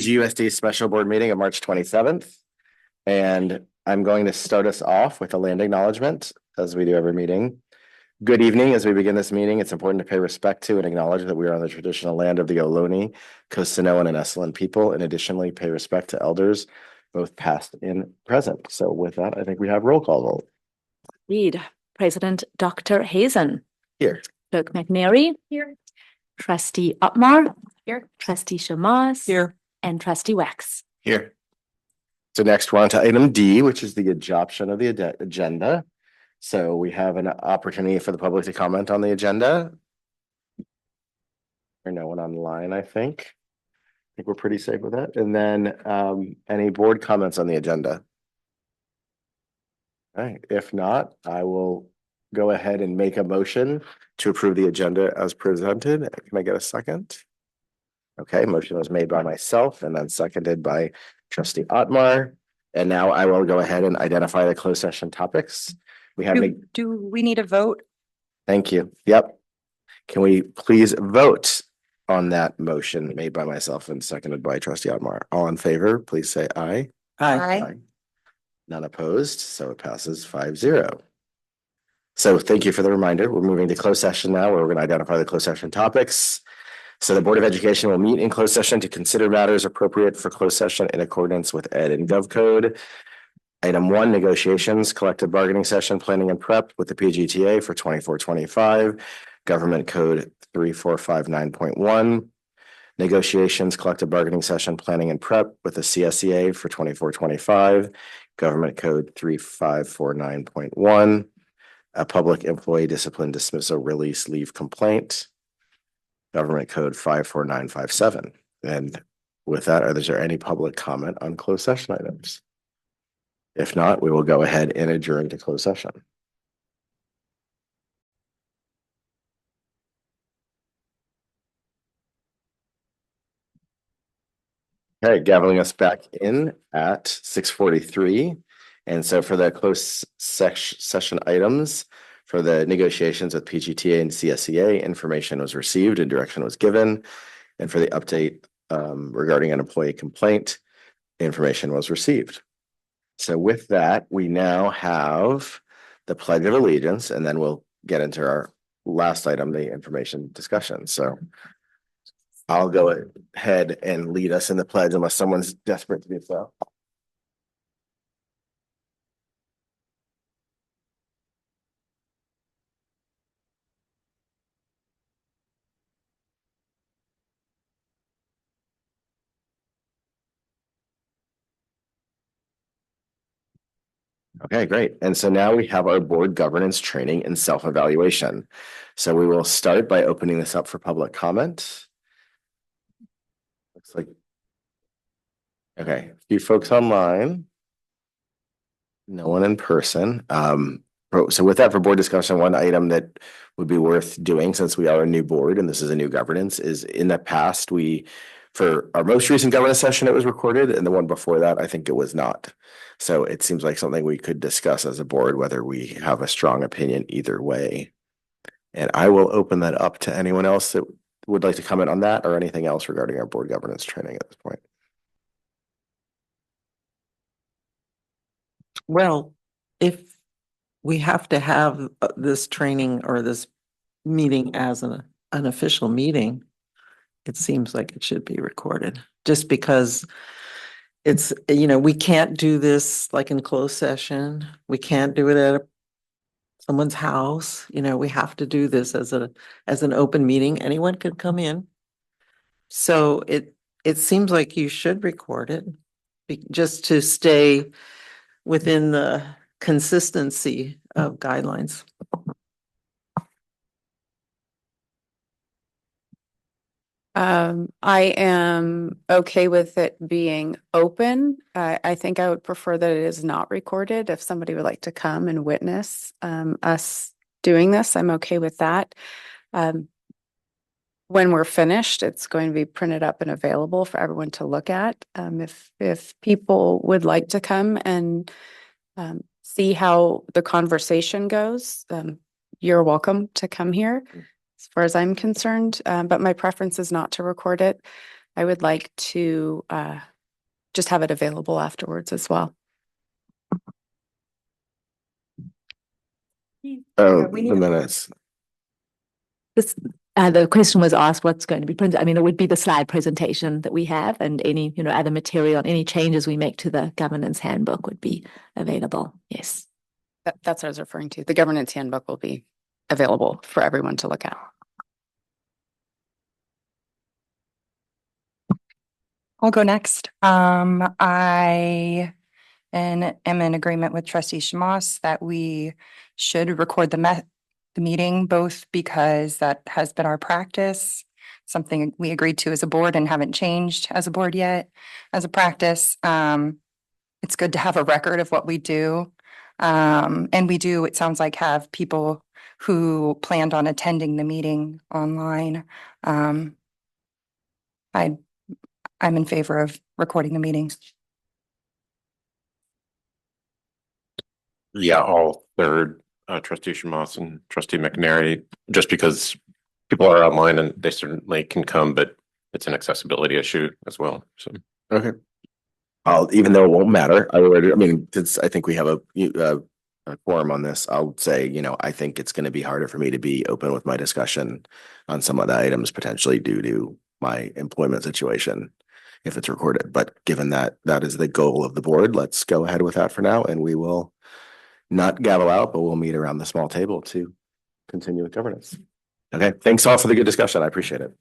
PGUSD special board meeting of March 27th. And I'm going to start us off with a land acknowledgement, as we do every meeting. Good evening. As we begin this meeting, it's important to pay respect to and acknowledge that we are on the traditional land of the Ohlone, Costanoan, and Esselen people, and additionally pay respect to elders, both past and present. So with that, I think we have roll call vote. Lead President Dr. Hazen. Here. Clerk McNary. Here. Trustee Upmar. Here. Trustee Shamas. Here. And Trustee Wax. Here. So next we're on to item D, which is the adoption of the agenda. So we have an opportunity for the public to comment on the agenda. There's no one online, I think. I think we're pretty safe with that. And then any board comments on the agenda? All right, if not, I will go ahead and make a motion to approve the agenda as presented. Can I get a second? Okay, motion was made by myself and then seconded by Trustee Otmar. And now I will go ahead and identify the closed session topics. We have. Do we need a vote? Thank you. Yep. Can we please vote on that motion made by myself and seconded by Trustee Otmar? All in favor, please say aye. Aye. None opposed, so it passes 5-0. So thank you for the reminder. We're moving to closed session now, where we're going to identify the closed session topics. So the Board of Education will meet in closed session to consider matters appropriate for closed session in accordance with Ed and Gov Code. Item 1, negotiations, collective bargaining session, planning and prep with the PGTA for 24-25, Government Code 3459.1. Negotiations, collective bargaining session, planning and prep with the CSEA for 24-25, Government Code 3549.1. A public employee discipline dismissal release leave complaint. Government Code 54957. And with that, is there any public comment on closed session items? If not, we will go ahead and adjourn to closed session. Okay, gathering us back in at 6:43. And so for the closed session items, for the negotiations with PGTA and CSEA, information was received and direction was given. And for the update regarding an employee complaint, information was received. So with that, we now have the Pledge of Allegiance, and then we'll get into our last item, the information discussion. So I'll go ahead and lead us in the pledge unless someone's desperate to do so. Okay, great. And so now we have our board governance training and self-evaluation. So we will start by opening this up for public comment. Looks like, okay, a few folks online. No one in person. So with that, for board discussion, one item that would be worth doing, since we are a new board and this is a new governance, is in the past, for our most recent governance session, it was recorded, and the one before that, I think it was not. So it seems like something we could discuss as a board, whether we have a strong opinion either way. And I will open that up to anyone else that would like to comment on that or anything else regarding our board governance training at this point. Well, if we have to have this training or this meeting as an official meeting, it seems like it should be recorded, just because it's, we can't do this like in closed session. We can't do it at someone's house. We have to do this as an open meeting. Anyone could come in. So it seems like you should record it just to stay within the consistency of guidelines. I am okay with it being open. I think I would prefer that it is not recorded. If somebody would like to come and witness us doing this, I'm okay with that. When we're finished, it's going to be printed up and available for everyone to look at. If people would like to come and see how the conversation goes, you're welcome to come here. As far as I'm concerned, but my preference is not to record it. I would like to just have it available afterwards as well. Oh, we the need- minutes. This, the question was asked, what's going to be printed? I mean, it would be the slide presentation that we have and any, other material, any changes we make to the governance handbook would be available. Yes. That's what I was referring to. The governance handbook will be available for everyone to look at. I'll go next. I am in agreement with trustee Shamas that we should record the meeting, both because that has been our practice, something we agreed to as a board and haven't changed as a board yet, as a practice. It's good to have a record of what we do. And we do, it sounds like, have people who planned on attending the meeting online. I'm in favor of recording the meetings. Yeah, all third, trustee Shamas and trustee McNary, just because people are online and they certainly can come, but it's an accessibility issue as well. So, Okay. Even though it won't matter, I mean, I think we have a forum on this. I'll say, I think it's going to be harder for me to be open with my discussion on some of the items potentially due to my employment situation if it's recorded. But given that that is the goal of the board, let's go ahead with that for now, and we will not gavel out, but we'll meet around the small table to continue with governance. Okay, thanks all for the good discussion. I appreciate it.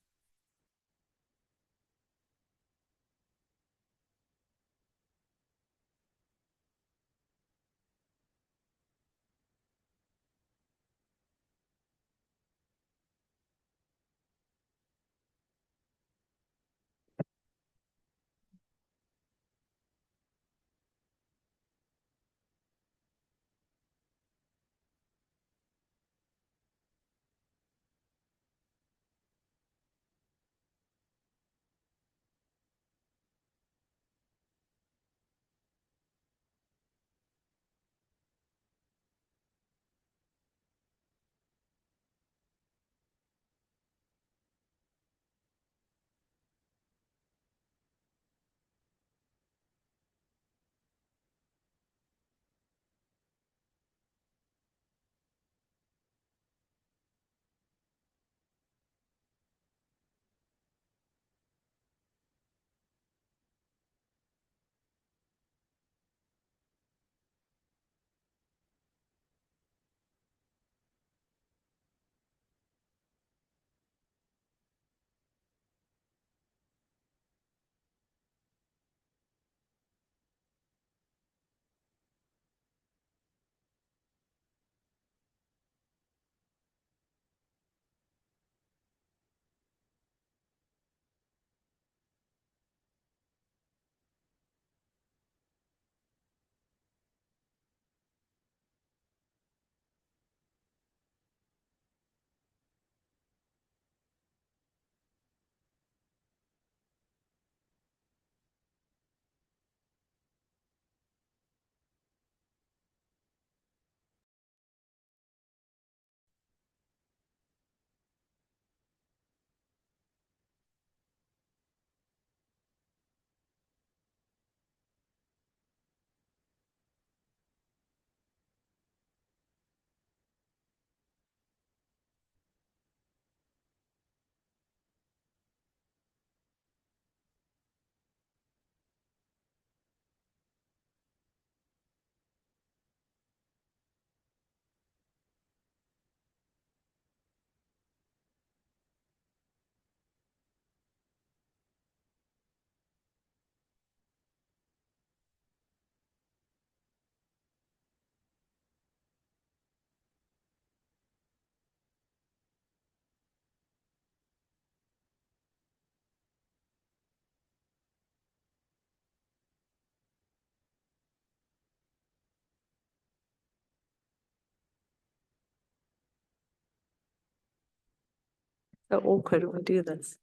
So awkward when we do this.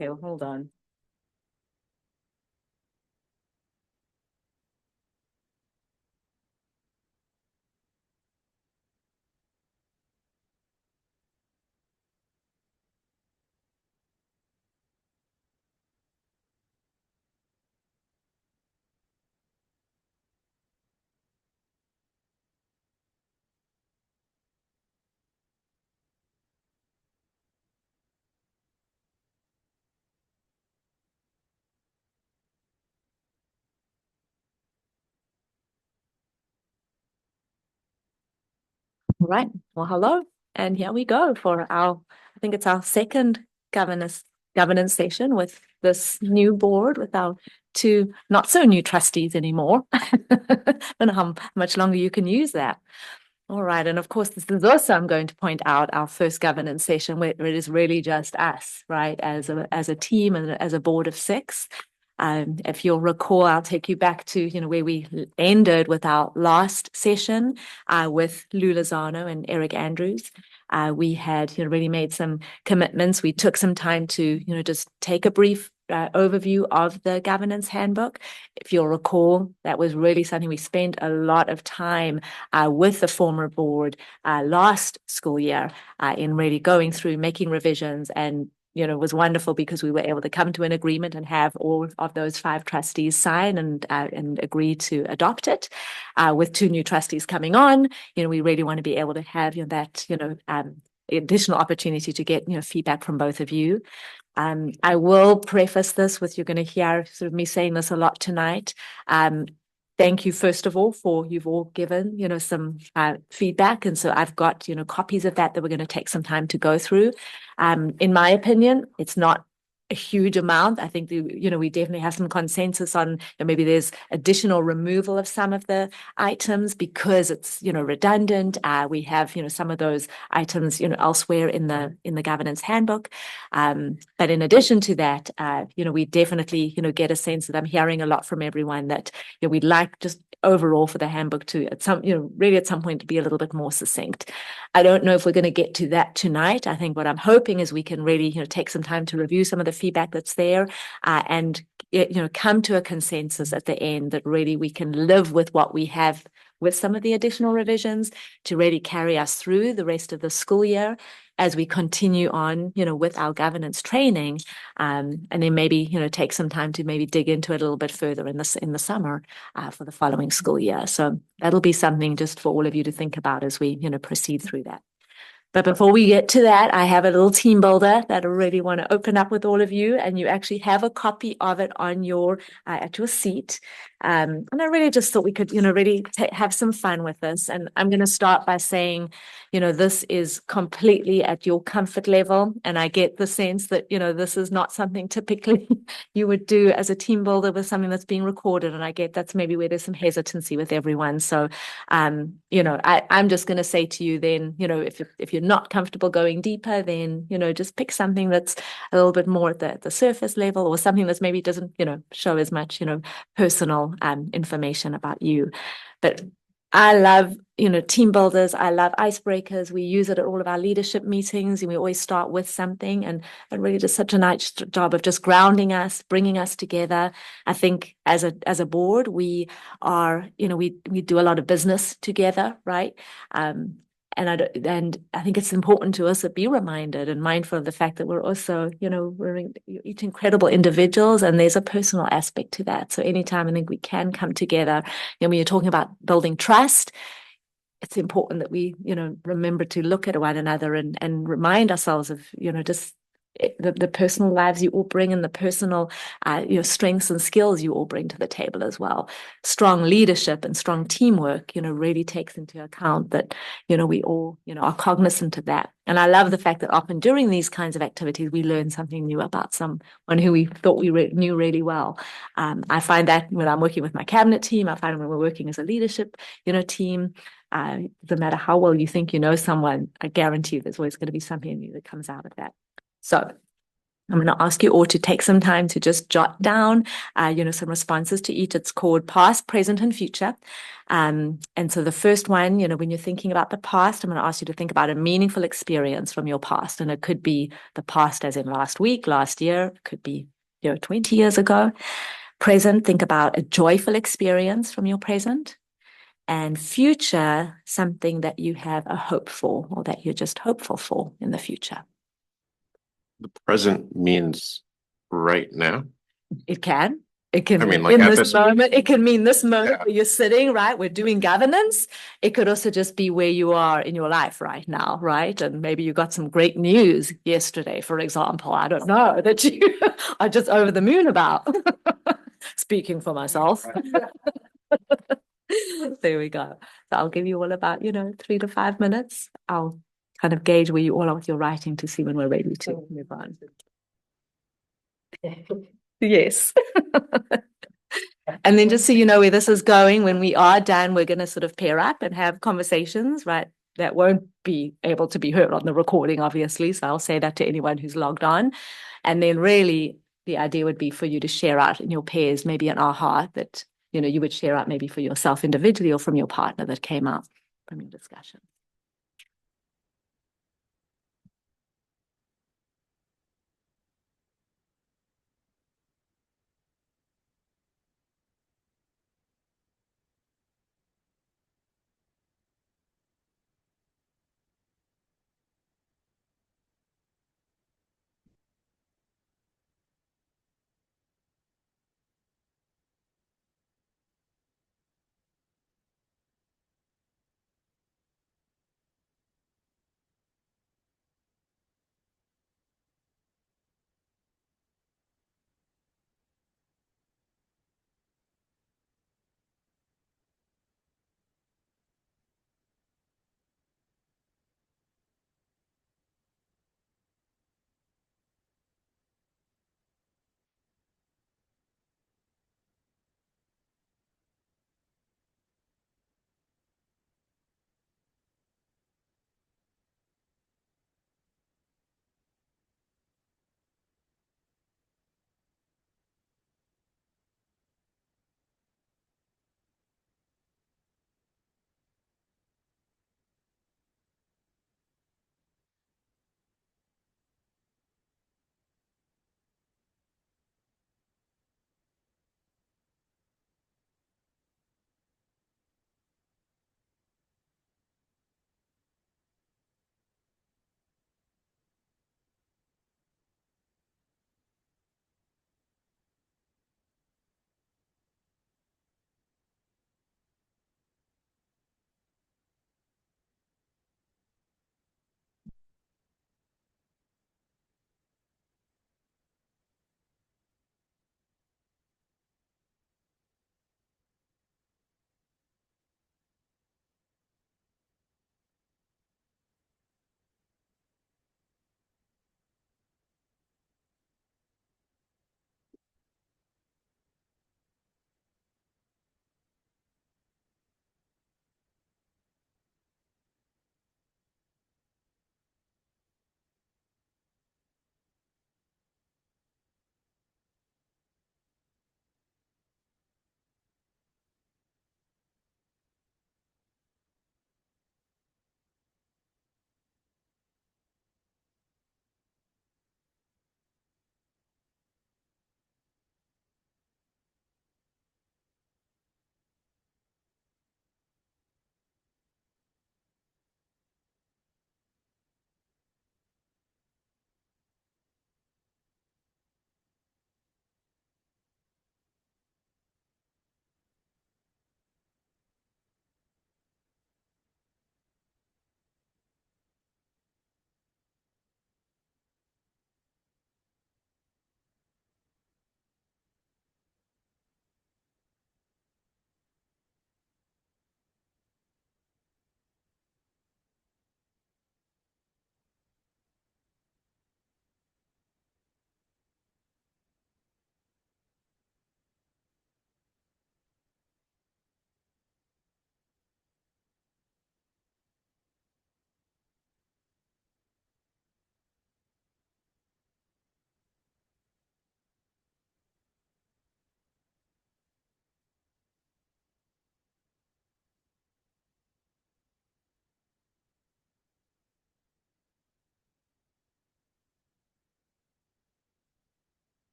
Okay, well, hold on. Right. Well, hello. And here we go for I think it's our second governance session with this new board with our two not so new trustees anymore. I don't know how much longer you can use that. All right. And of course, this is also, I'm going to point out, our first governance session where it is really just us, right, as a team and as a board of 6. If you'll recall, I'll take you back to, where we ended with our last session with Lou Lozano and Eric Andrews. We had, really made some commitments. We took some time to, just take a brief overview of the governance handbook. If you'll recall, that was really something we spent a lot of time with the former board last school year in really going through, making revisions, and it was wonderful because we were able to come to an agreement and have all of those 5 trustees sign and agree to adopt it. With 2 new trustees coming on, we really want to be able to have that additional opportunity to get feedback from both of you. I will preface this with, you're going to hear sort of me saying this a lot tonight. Thank you, first of all, for you've all given, some feedback. And so I've got, copies of that we're going to take some time to go through. In my opinion, it's not a huge amount. I think, we definitely have some consensus on maybe there's additional removal of some of the items because it's, redundant. We have, some of those items, elsewhere in the governance handbook. But in addition to that, we definitely, get a sense that I'm hearing a lot from everyone that, we'd like just overall for the handbook to at some point to be a little bit more succinct. I don't know if we're going to get to that tonight. I think what I'm hoping is we can really, take some time to review some of the feedback that's there and, come to a consensus at the end that really we can live with what we have with some of the additional revisions to really carry us through the rest of the school year as we continue on, with our governance training, and then maybe, take some time to maybe dig into it a little bit further in the summer for the following school year. So that'll be something just for all of you to think about as we, proceed through that. But before we get to that, I have a little team builder that I really want to open up with all of you, and you actually have a copy of it on your at your seat. And I really just thought we could, really have some fun with this. And I'm going to start by saying, this is completely at your comfort level, and I get the sense that, this is not something typically you would do as a team builder with something that's being recorded. And I get that's maybe where there's some hesitancy with everyone. So, I'm just going to say to you then, if you're not comfortable going deeper, then, just pick something that's a little bit more at the surface level, or something that's maybe doesn't, show as much, personal information about you. But I love, team builders. I love icebreakers. We use it at all of our leadership meetings, and we always start with something, and it really does such a nice job of just grounding us, bringing us together. I think as a board, we are, we do a lot of business together, right? And I think it's important to also be reminded and mindful of the fact that we're also, we're each incredible individuals, and there's a personal aspect to that. So anytime I think we can come together, when you're talking about building trust, it's important that we, remember to look at one another and remind ourselves of, just the personal lives you all bring, and the personal, strengths and skills you all bring to the table as well. Strong leadership and strong teamwork, really takes into account that, we all, are cognizant of that. And I love the fact that often during these kinds of activities, we learn something new about someone who we thought we knew really well. I find that when I'm working with my cabinet team, I find when we're working as a leadership, team, no matter how well you think you know someone, I guarantee you there's always going to be something new that comes out of that. So I'm going to ask you all to take some time to just jot down, some responses to each. It's called past, present, and future. And so the first one, when you're thinking about the past, I'm going to ask you to think about a meaningful experience from your past. And it could be the past as in last week, last year, it could be, 20 years ago. Present, think about a joyful experience from your present. And future, something that you have a hope for, or that you're just hopeful for in the future. The present means right now. It can. It can mean, mean like in at this this- moment. It can mean this moment Yeah. where you're sitting, right? We're doing governance. It could also just be where you are in your life right now, right? And maybe you got some great news yesterday, for example. I don't know, that you are just over the moon about. Speaking for myself. There we go. So I'll give you all about, 3 to 5 minutes. I'll kind of gauge where you all are with your writing to see when we're ready to move on. Yes. And then just so you know where this is going, when we are done, we're going to sort of pair up and have conversations, right? That won't be able to be heard on the recording, obviously. So I'll say that to anyone who's logged on. And then really the idea would be for you to share out in your pairs, maybe an aha that, you would share out maybe for yourself individually or from your partner that came out from your discussion.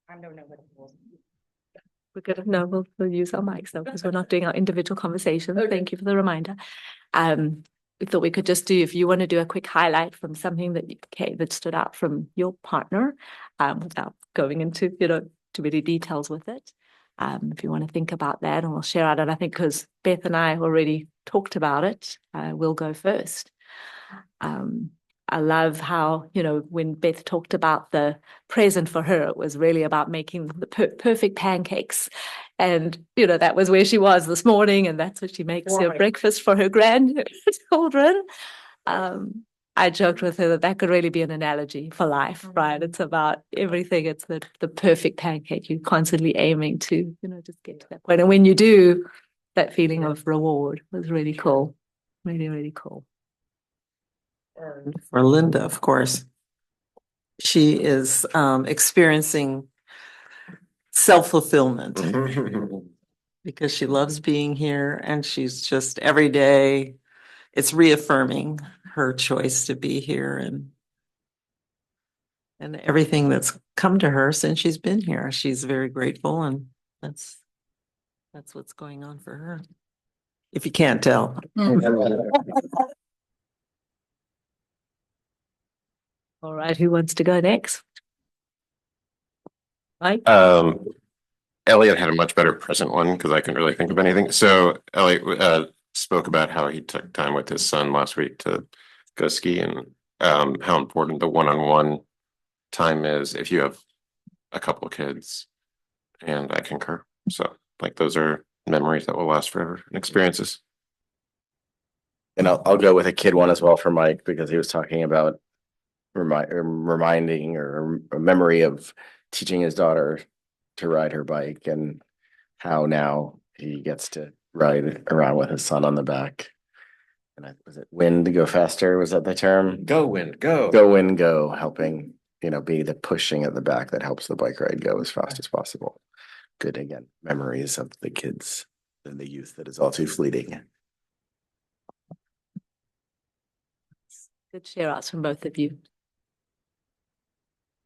I don't know what it was. We're good. No, we'll use our mics though, because we're not doing our individual conversations. Thank you for the reminder. We thought we could just do, if you want to do a quick highlight from something that that stood out from your partner, without going into, too many details with it. If you want to think about that, and we'll share out. And I think because Beth and I already talked about it, we'll go first. I love how, when Beth talked about the present for her, it was really about making the perfect pancakes. And, that was where she was this morning, and that's what she makes her breakfast for her grandchildren. I joked with her that could really be an analogy for life, right? It's about everything. It's the perfect pancake. You're constantly aiming to, just get to that point. And when you do, that feeling of reward was really cool. Really, really cool. And for Linda, of course, she is experiencing self-fulfillment because she loves being here, and she's just every day, it's reaffirming her choice to be here and everything that's come to her since she's been here. She's very grateful, and that's what's going on for her. If you can't tell. All right, who wants to go next? Mike? Elliot had a much better present one because I couldn't really think of anything. So Elliot spoke about how he took time with his son last week to go ski, and how important the one-on-one time is if you have a couple of kids. And I concur. So those are memories that will last forever and experiences. And I'll go with a kid one as well for Mike, because he was talking about reminding or a memory of teaching his daughter to ride her bike, and how now he gets to ride around with his son on the back. And was it wind to go faster? Was that the term? Go wind, go. Go wind, go, helping, be the pushing at the back that helps the bike ride go as fast as possible. Good, again, memories of the kids and the youth that is all too fleeting. Good share outs from both of you.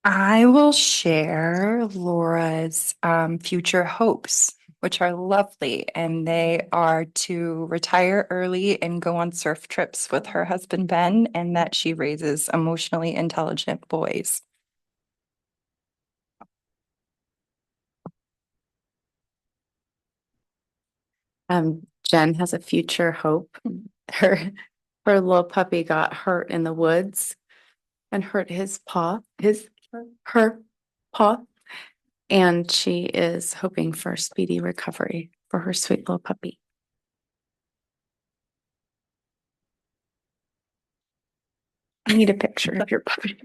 I will share Laura's future hopes, which are lovely, and they are to retire early and go on surf trips with her husband Ben, and that she raises emotionally intelligent boys. Jen has a future hope. Her little puppy got hurt in the woods and hurt her paw. And she is hoping for speedy recovery for her sweet little puppy. I need a picture of your puppy.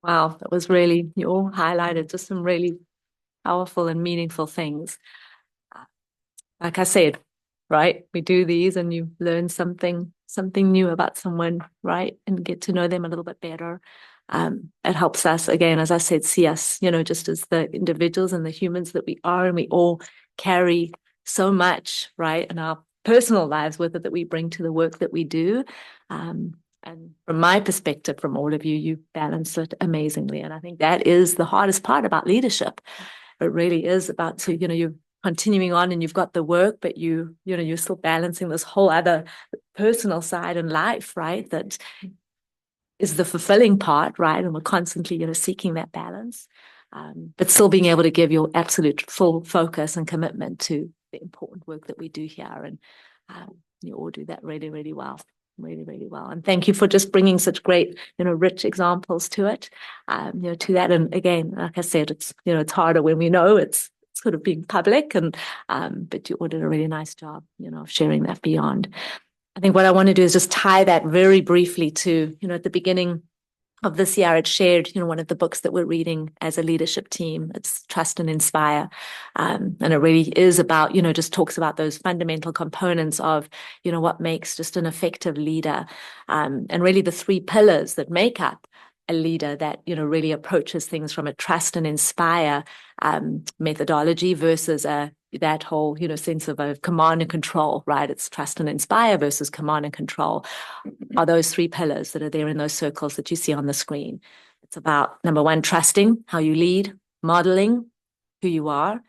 Wow, that was really, you all highlighted just some really powerful and meaningful things. Like I said, right, we do these and you learn something new about someone, right, and get to know them a little bit better. It helps us, again, as I said, see us, just as the individuals and the humans that we are, and we all carry so much, right, in our personal lives with it that we bring to the work that we do. And from my perspective, from all of you, you balance it amazingly. And I think that is the hardest part about leadership. It really is about you're continuing on and you've got the work, but you're still balancing this whole other personal side in life, right? That is the fulfilling part, right? And we're constantly, seeking that balance, but still being able to give your absolute full focus and commitment to the important work that we do here. And you all do that really, really well. Really, really well. And thank you for just bringing such great, rich examples to it, to that. And again, like I said, it's, it's harder when we know it's sort of being public, and but you all did a really nice job, of sharing that beyond. I think what I want to do is just tie that very briefly to, at the beginning of this year, it shared, one of the books that we're reading as a leadership team. It's Trust and Inspire. And it really is about, just talks about those fundamental components of, what makes just an effective leader. And really the three pillars that make up a leader that, really approaches things from a trust and inspire methodology versus that whole, sense of a command and control, right? It's trust and inspire versus command and control are those three pillars that are there in those circles that you see on the screen. It's about, number one, trusting how you lead, modeling who you are,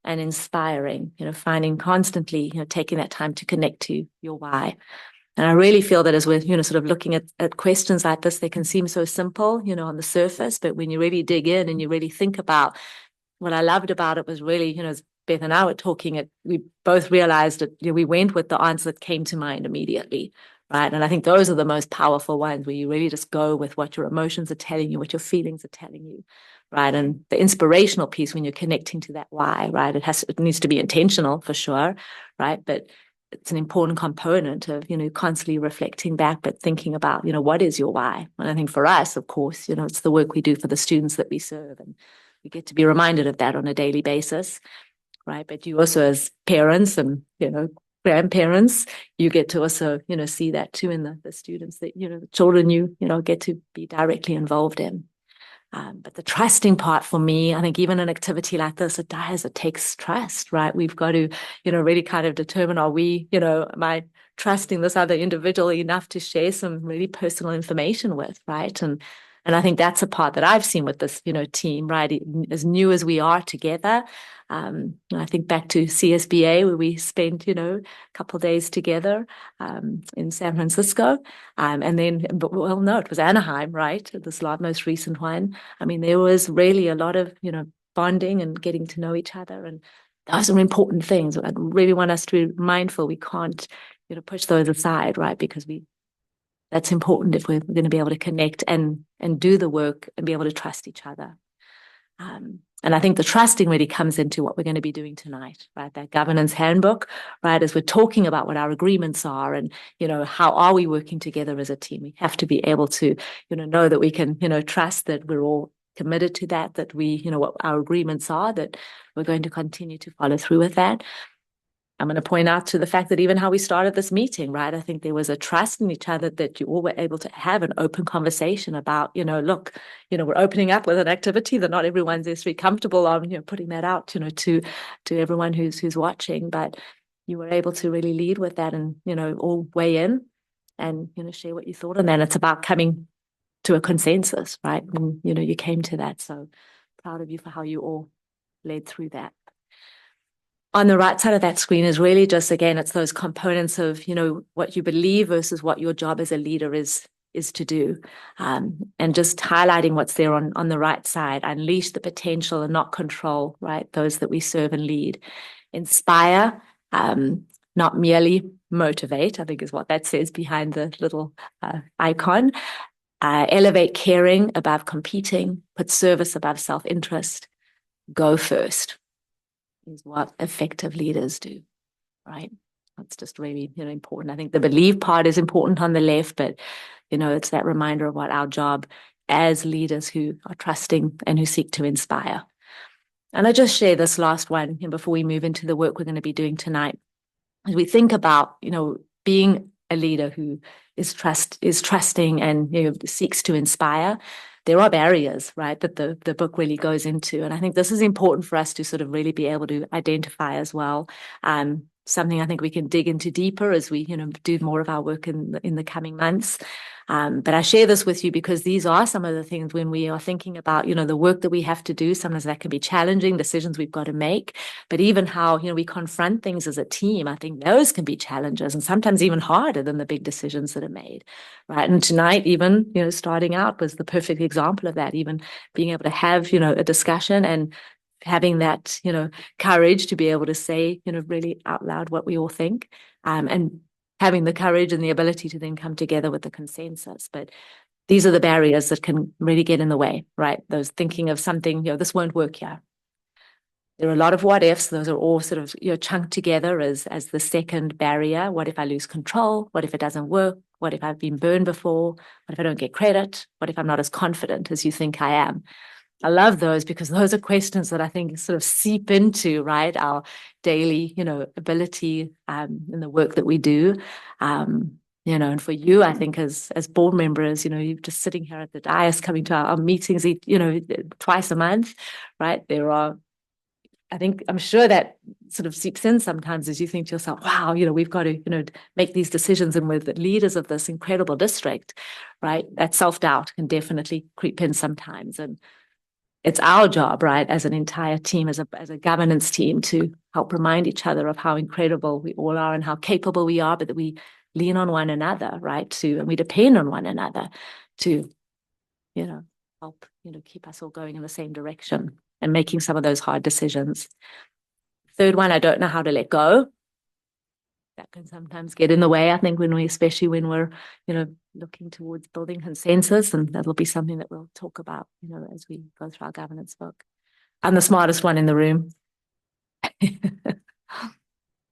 and inspiring, finding constantly, taking that time to connect to your why. And I really feel that as we're, sort of looking at questions like this, they can seem so simple, on the surface, but when you really dig in and you really think about what I loved about it was really, as Beth and I were talking, we both realized that we went with the answer that came to mind immediately, right? And I think those are the most powerful ones where you really just go with what your emotions are telling you, what your feelings are telling you, right? And the inspirational piece when you're connecting to that why, right? It needs to be intentional for sure, right? But it's an important component of, constantly reflecting back, but thinking about, what is your why? And I think for us, of course, it's the work we do for the students that we serve, and we get to be reminded of that on a daily basis, right? But you also, as parents and, grandparents, you get to also, see that too in the students that, the children you get to be directly involved in. But the trusting part for me, I think even an activity like this, it takes trust, right? We've got to, really kind of determine, are we, am I trusting this other individual enough to share some really personal information with, right? And I think that's a part that I've seen with this, team, right? As new as we are together. I think back to CSBA where we spent, a couple of days together in San Francisco. And then, well, no, it was Anaheim, right? This most recent one. I mean, there was really a lot of, bonding and getting to know each other. And those are important things. I really want us to be mindful. We can't, push those aside, right? Because that's important if we're going to be able to connect and do the work and be able to trust each other. And I think the trusting really comes into what we're going to be doing tonight, right? That governance handbook, right? As we're talking about what our agreements are and, how are we working together as a team? We have to be able to, know that we can, trust that we're all committed to that we, what our agreements are, that we're going to continue to follow through with that. I'm going to point out to the fact that even how we started this meeting, right? I think there was a trust in each other that you all were able to have an open conversation about, look, we're opening up with an activity that not everyone's necessarily comfortable on, putting that out, to everyone who's watching, but you were able to really lead with that and, all weigh in and, share what you thought on that. And it's about coming to a consensus, right? And, you came to that. So proud of you for how you all led through that. On the right side of that screen is really just, again, it's those components of, what you believe versus what your job as a leader is to do. And just highlighting what's there on the right side, unleash the potential and not control, right? Those that we serve and lead. Inspire, not merely motivate, I think is what that says behind the little icon. Elevate caring above competing, put service above self-interest, go first. Is what effective leaders do, right? That's just really, important. I think the believe part is important on the left, but, it's that reminder of what our job as leaders who are trusting and who seek to inspire. And I just share this last one before we move into the work we're going to be doing tonight. As we think about, being a leader who is trusting and, seeks to inspire, there are barriers, right, that the book really goes into. And I think this is important for us to sort of really be able to identify as well. Something I think we can dig into deeper as we, do more of our work in the coming months. But I share this with you because these are some of the things when we are thinking about, the work that we have to do. Sometimes that can be challenging, decisions we've got to make, but even how, we confront things as a team, I think those can be challenges and sometimes even harder than the big decisions that are made, right? And tonight, even, starting out was the perfect example of that, even being able to have, a discussion and having that, courage to be able to say, really out loud what we all think, and having the courage and the ability to then come together with the consensus. But these are the barriers that can really get in the way, right? Those thinking of something, this won't work here. There are a lot of what ifs. Those are all sort of, chunked together as the second barrier. What if I lose control? What if it doesn't work? What if I've been burned before? What if I don't get credit? What if I'm not as confident as you think I am? I love those because those are questions that I think sort of seep into, right, our daily, ability in the work that we do. And for you, I think as board members, you're just sitting here at the dais, coming to our meetings, twice a month, right? There are I think I'm sure that sort of seeps in sometimes as you think to yourself, wow, we've got to, make these decisions, and we're the leaders of this incredible district, right? That self-doubt can definitely creep in sometimes. And it's our job, right, as an entire team, as a governance team, to help remind each other of how incredible we all are and how capable we are, but that we lean on one another, right? And we depend on one another to, help, keep us all going in the same direction and making some of those hard decisions. Third one, I don't know how to let go. That can sometimes get in the way, I think, especially when we're, looking towards building consensus, and that'll be something that we'll talk about, as we go through our governance book. I'm the smartest one in the room.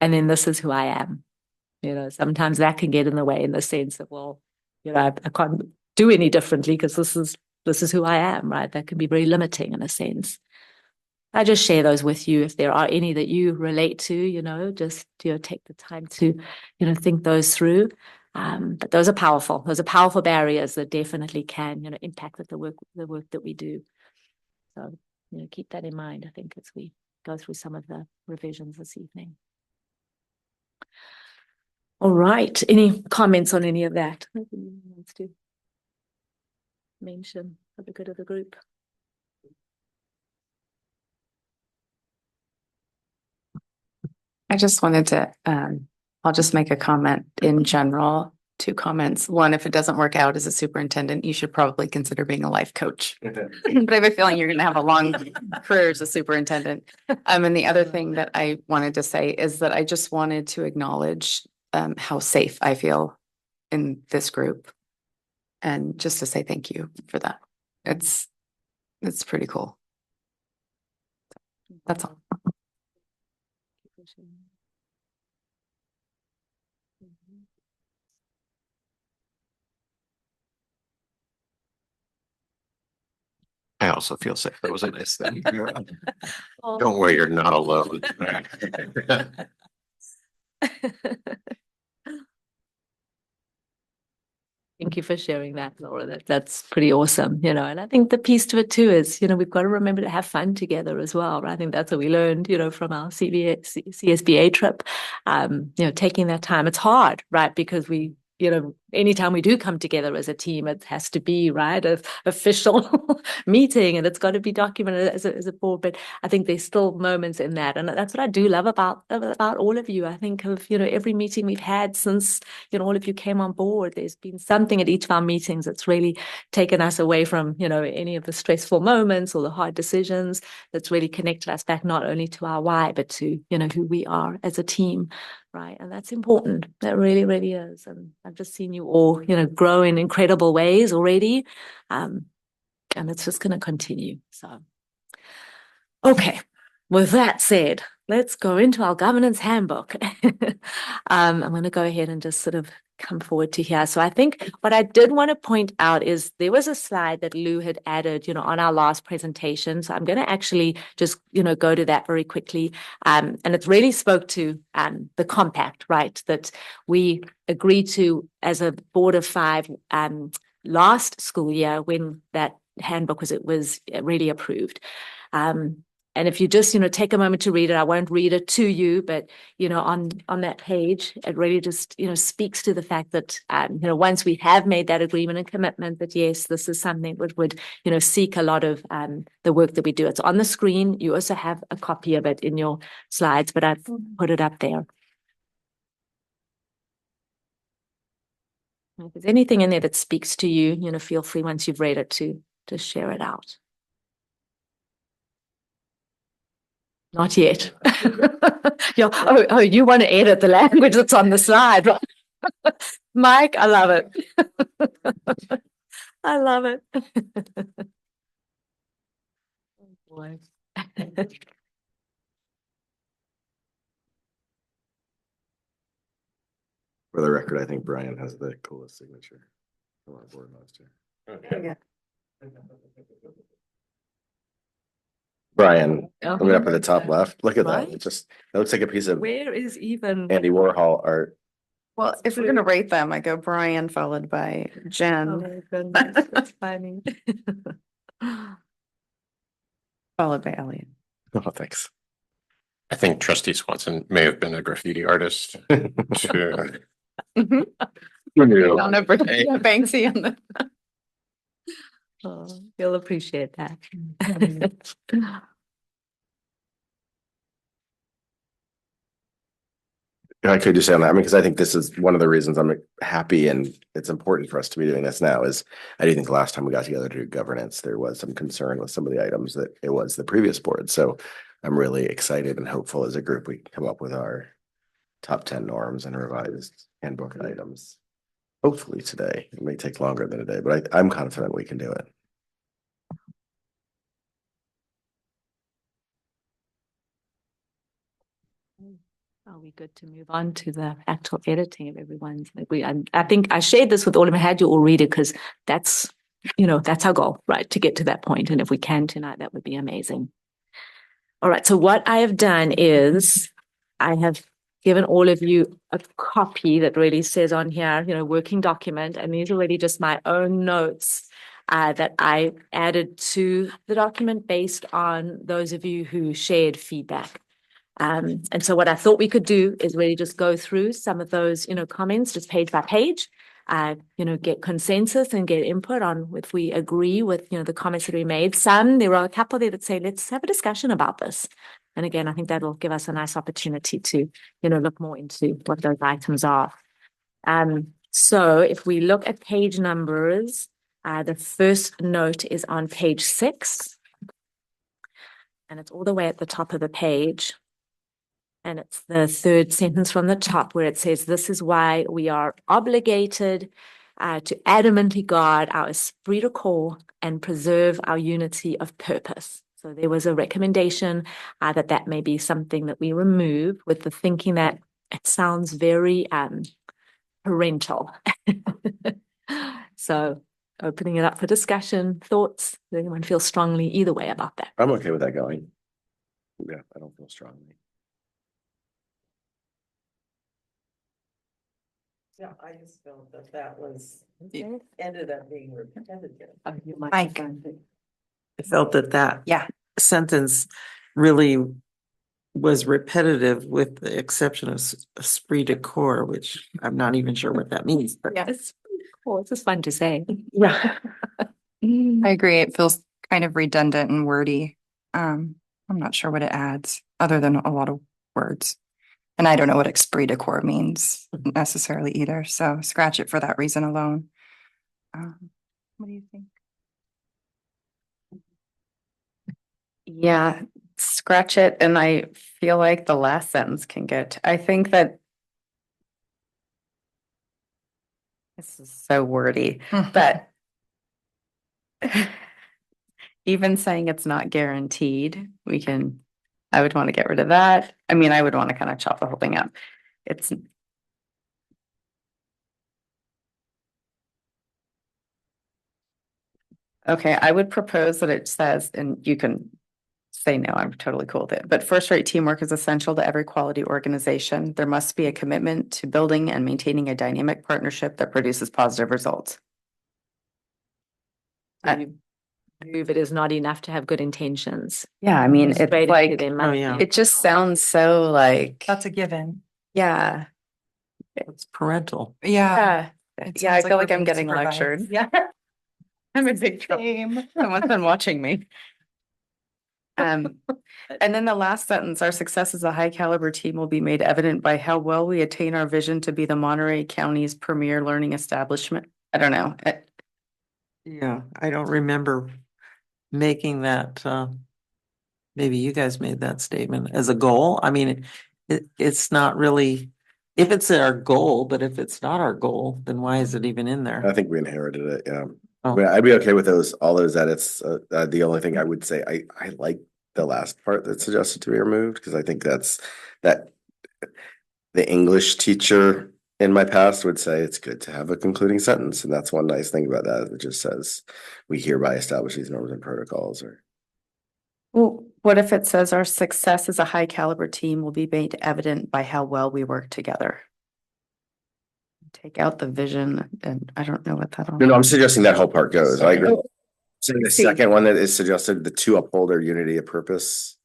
And then this is who I am. Sometimes that can get in the way in the sense of, well, I can't do any differently because this is who I am, right? That can be very limiting in a sense. I just share those with you. If there are any that you relate to, just, take the time to, think those through. But those are powerful. Those are powerful barriers that definitely can, impact the work that we do. So, keep that in mind, I think, as we go through some of the revisions this evening. All right. Any comments on any of that? Anyone wants to mention for the good of the group? I just wanted to, I'll just make a comment in general, 2 comments. One, if it doesn't work out as a superintendent, you should probably consider being a life coach. But I have a feeling you're going to have a long career as a superintendent. And the other thing that I wanted to say is that I just wanted to acknowledge how safe I feel in this group. And just to say thank you for that. It's pretty cool. That's all. I also feel safe. That was a nice thing. Don't worry, you're not alone. Thank you for sharing that, Laura. That's pretty awesome, and I think the piece to it too is, we've got to remember to have fun together as well. Right? I think that's what we learned, from our CSBA trip. Taking that time. It's hard, right? Because we, anytime we do come together as a team, it has to be right an official meeting, and it's got to be documented as a board. But I think there's still moments in that, and that's what I do love about all of you. I think of every meeting we've had since all of you came on board. There's been something at each of our meetings that's really taken us away from any of the stressful moments or the hard decisions. That's really connected us back not only to our why, but to who we are as a team. Right. And that's important. That really, really is. And I've just seen you all, grow in incredible ways already. And it's just going to continue. So, okay. With that said, let's go into our governance handbook. I'm going to go ahead and just sort of come forward to here. So I think what I did want to point out is there was a slide that Lou had added, on our last presentation. So I'm going to actually just, go to that very quickly. And it really spoke to the compact, right, that we agreed to as a board of 5 last school year when that handbook was really approved. And if you just, take a moment to read it, I won't read it to you, but, on that page, it really just, speaks to the fact that, once we have made that agreement and commitment that, yes, this is something that would, seek a lot of the work that we do. It's on the screen. You also have a copy of it in your slides, but I've put it up there. If there's anything in there that speaks to you, feel free once you've read it to share it out. Not yet. Oh, you want to edit the language that's on the slide, right? Mike, I love it. I love it. Oh boy. For the record, I think Brian has the coolest signature from our board last year. Okay. Brian, coming up at the top left. Look at that. Right? It looks like a piece of Where is even? Andy Warhol art. Well, if we're going to rate them, I go Brian followed by Oh Jen, my goodness, that's funny. followed by Elliot. Oh, thanks. I think trustee Swanson may have been a graffiti artist. to- On a birthday, Banksy on the. Oh, you'll appreciate that. I could just say on that, I mean, because I think this is one of the reasons I'm happy and it's important for us to be doing this now is I do think the last time we got together to do governance, there was some concern with some of the items that it was the previous board. So I'm really excited and hopeful as a group, we come up with our top 10 norms and revised handbook items. Hopefully today. It may take longer than a day, but I'm confident we can do it. Are we good to move on to the actual editing of everyone's? Like I think I shared this with all of them. I had you all read it because that's, that's our goal, right? To get to that point. And if we can tonight, that would be amazing. All right. So what I have done is I have given all of you a copy that really says on here, working document. And these are really just my own notes that I added to the document based on those of you who shared feedback. And so what I thought we could do is really just go through some of those, comments, just page by page, get consensus and get input on if we agree with, the comments that we made. There are a couple there that say, let's have a discussion about this. And again, I think that'll give us a nice opportunity to, look more into what those items are. So if we look at page numbers, the first note is on page 6. And it's all the way at the top of the page. And it's the third sentence from the top where it says, this is why we are obligated to adamantly guard our esprit de corps and preserve our unity of purpose. So there was a recommendation that may be something that we remove with the thinking that it sounds very parental. So opening it up for discussion, thoughts, does anyone feel strongly either way about that? I'm okay with that going. Yeah, I don't feel strongly. Yeah, I just felt that was, it ended up being repetitive. Mike. I felt that Yeah. sentence really was repetitive with the exception of esprit de corps, which I'm not even sure what that means, but. Yes. Well, it's just fun to say. Yeah. I agree. It feels kind of redundant and wordy. I'm not sure what it adds other than a lot of words. And I don't know what esprit de corps means necessarily either. So scratch it for that reason alone. What do you think? Yeah, scratch it. And I feel like the last sentence can get, I think that this is so wordy, but even saying it's not guaranteed, I would want to get rid of that. I mean, I would want to kind of chop the whole thing up. It's okay. I would propose that it says, and you can say no, I'm totally cool with it. But first-rate teamwork is essential to every quality organization. There must be a commitment to building and maintaining a dynamic partnership that produces positive results. Move it is not enough to have good intentions. Yeah, I mean, it's Straight like, into them. Oh, yeah. it just sounds so like, That's a given. yeah, It's parental. Yeah. yeah. It Yeah, I sounds like feel we're like I'm being getting supervised. lectured. Yeah. I'm in big trouble. Someone's been watching me. And then the last sentence, our success as a high caliber team will be made evident by how well we attain our vision to be the Monterey County's premier learning establishment. I don't know. Yeah, I don't remember making that, maybe you guys made that statement as a goal. I mean, it's not really, if it's our goal, but if it's not our goal, then why is it even in I there? think we inherited it, yeah. Oh. I mean, I'd be okay with all those edits. The only thing I would say, I like the last part that's suggested to be removed, because I think that the English teacher in my past would say it's good to have a concluding sentence, and that's one nice thing about that. It just says, we hereby establish these norms and protocols, or Well, what if it says our success as a high caliber team will be made evident by how well we work together? Take out the vision, and I don't know what that. no, I'm suggesting that whole part goes. I agree. So the See. second one that is suggested, the to uphold our unity of purpose,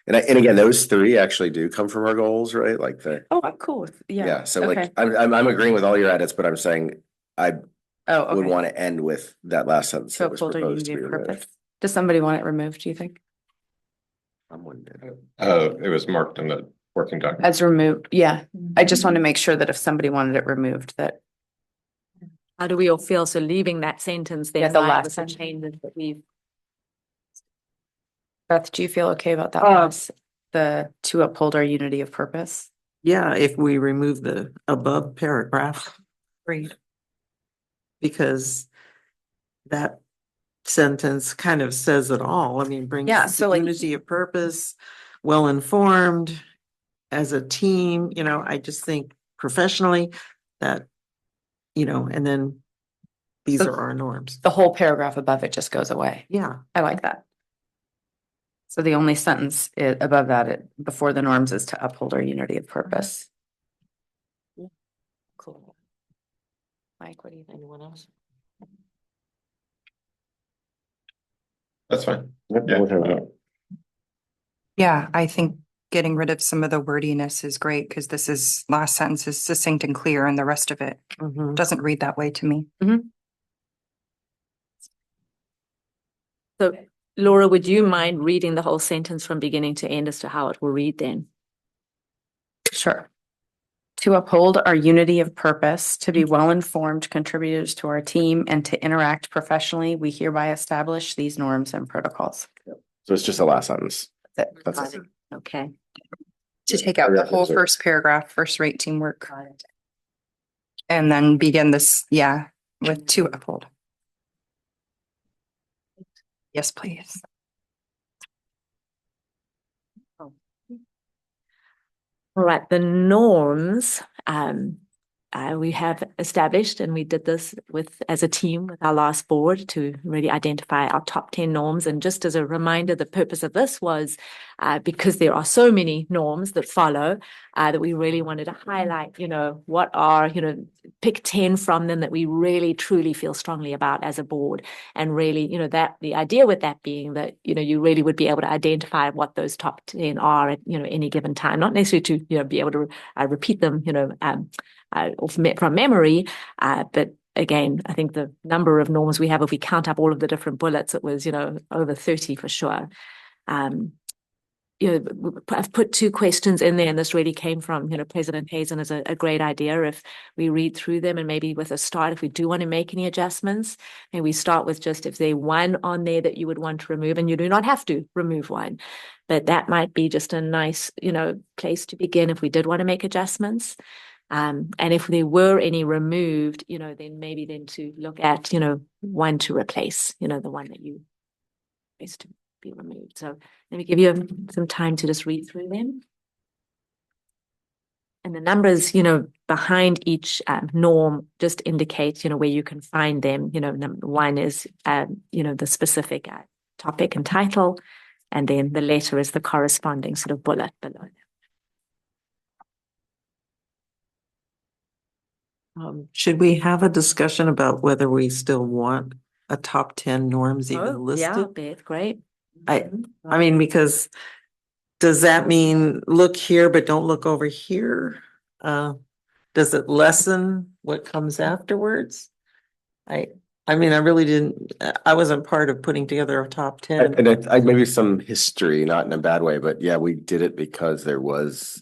And again, those three actually do come from our goals, right? Like the, Oh, I'm cool with, yeah, so okay. like, I'm agreeing with all your edits, but I'm saying I Oh, would okay. want to end with that last sentence To that was uphold our proposed to unity be of removed. purpose. Does somebody want it removed, do you think? Someone did. It was marked in the working document. As removed, yeah. I just want to make sure that if somebody wanted it removed, that. How do we all feel? So leaving that sentence Yeah, then the like last with the sentence. changes that we've. Beth, do you feel okay about that? The to uphold our unity of purpose? Yeah, if we remove the above paragraph, Agreed. because that sentence kind of says it all. I mean, brings Yeah, so like- unity of purpose, well-informed as a team, you know, I just think professionally that, you know, and then these So- are our norms. The whole paragraph above it just goes away. Yeah, I like that. So the only sentence above that, before the norms is to uphold our unity of purpose. Cool. Mike, what do you think? Anyone else? That's fine. Yep, Yeah. whatever. Yeah, I think getting rid of some of the wordiness is great because this is, last sentence is succinct and clear and the rest of it mhm. doesn't read that way to me. So Laura, would you mind reading the whole sentence from beginning to end as to how it will read then? Sure. To uphold our unity of purpose, to be well-informed contributors to our team, and to interact professionally, we hereby establish these norms and protocols. So it's just the last sentence. That's it. That's it. Okay. To take out the whole first paragraph, first rate teamwork. And then begin this, yeah, with to uphold. Yes, please. All right, the norms, we have established, and we did this with as a team with our last board to really identify our top 10 norms. And just as a reminder, the purpose of this was because there are so many norms that follow that we really wanted to highlight, what are, pick 10 from them that we really truly feel strongly about as a board. And really, that the idea with that being that, you really would be able to identify what those top 10 are at, any given time, not necessarily to, be able to repeat them, from memory, but again, I think the number of norms we have, if we count up all of the different bullets, it was, over 30 for sure. I've put two questions in there, and this really came from, President Hazen is a great idea. If we read through them and maybe with a start, if we do want to make any adjustments, and we start with just if there's one on there that you would want to remove, and you do not have to remove one, but that might be just a nice, place to begin if we did want to make adjustments. And if there were any removed, then maybe then to look at, one to replace, the one that you is to be removed. So let me give you some time to just read through them. And the numbers, behind each norm just indicate, where you can find them. Number one is, the specific topic and title, and then the letter is the corresponding sort of bullet below. Should we have a discussion about whether we still want a top 10 norms even listed? Yeah, Beth, great. I mean, because does that mean look here, but don't look over here? Does it lessen what comes afterwards? I mean, I really didn't, I wasn't part of putting together a top 10. And I maybe some history, not in a bad way, but yeah, we did it because there was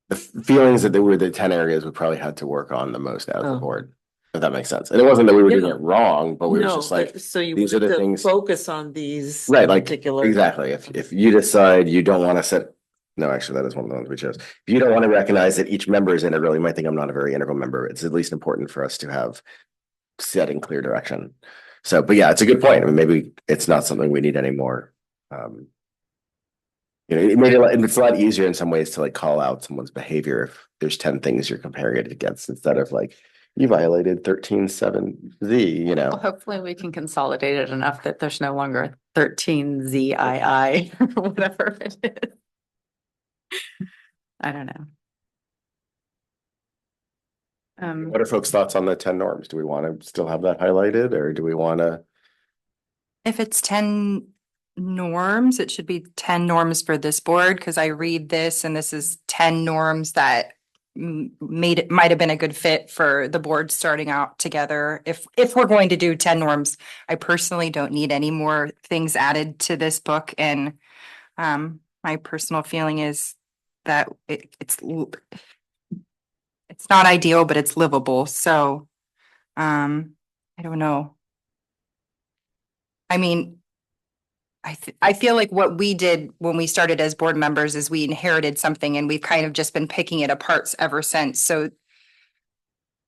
the feelings that there were the 10 areas we probably had to work on the most as a Oh. board, if that makes sense. And it wasn't that we were doing Yeah. it wrong, but we were No, just like, so you these are the want to things- focus on these. right, in like, particular. exactly. If you decide you don't want to set, no, actually, that is one of the ones we chose. If you don't want to recognize that each member is integral, you might think I'm not a very integral member. It's at least important for us to have setting clear direction. So, but yeah, it's a good point. I mean, maybe it's not something we need anymore. It made it's a lot easier in some ways to like call out someone's behavior if there's 10 things you're comparing it against instead of like you violated 13.7Z, Well, hopefully we can consolidate it enough that there's no longer 13ZII or whatever it is. I don't know. What are folks' thoughts on the 10 norms? Do we want to still have that highlighted or do we want to? If it's 10 norms. It should be 10 norms for this board, because I read this and this is 10 norms that might have been a good fit for the board starting out together. If we're going to do 10 norms, I personally don't need any more things added to this book. And my personal feeling is that it's not ideal, but it's livable. So I don't know. I mean, I feel like what we did when we started as board members is we inherited something and we've kind of just been picking it apart ever since. So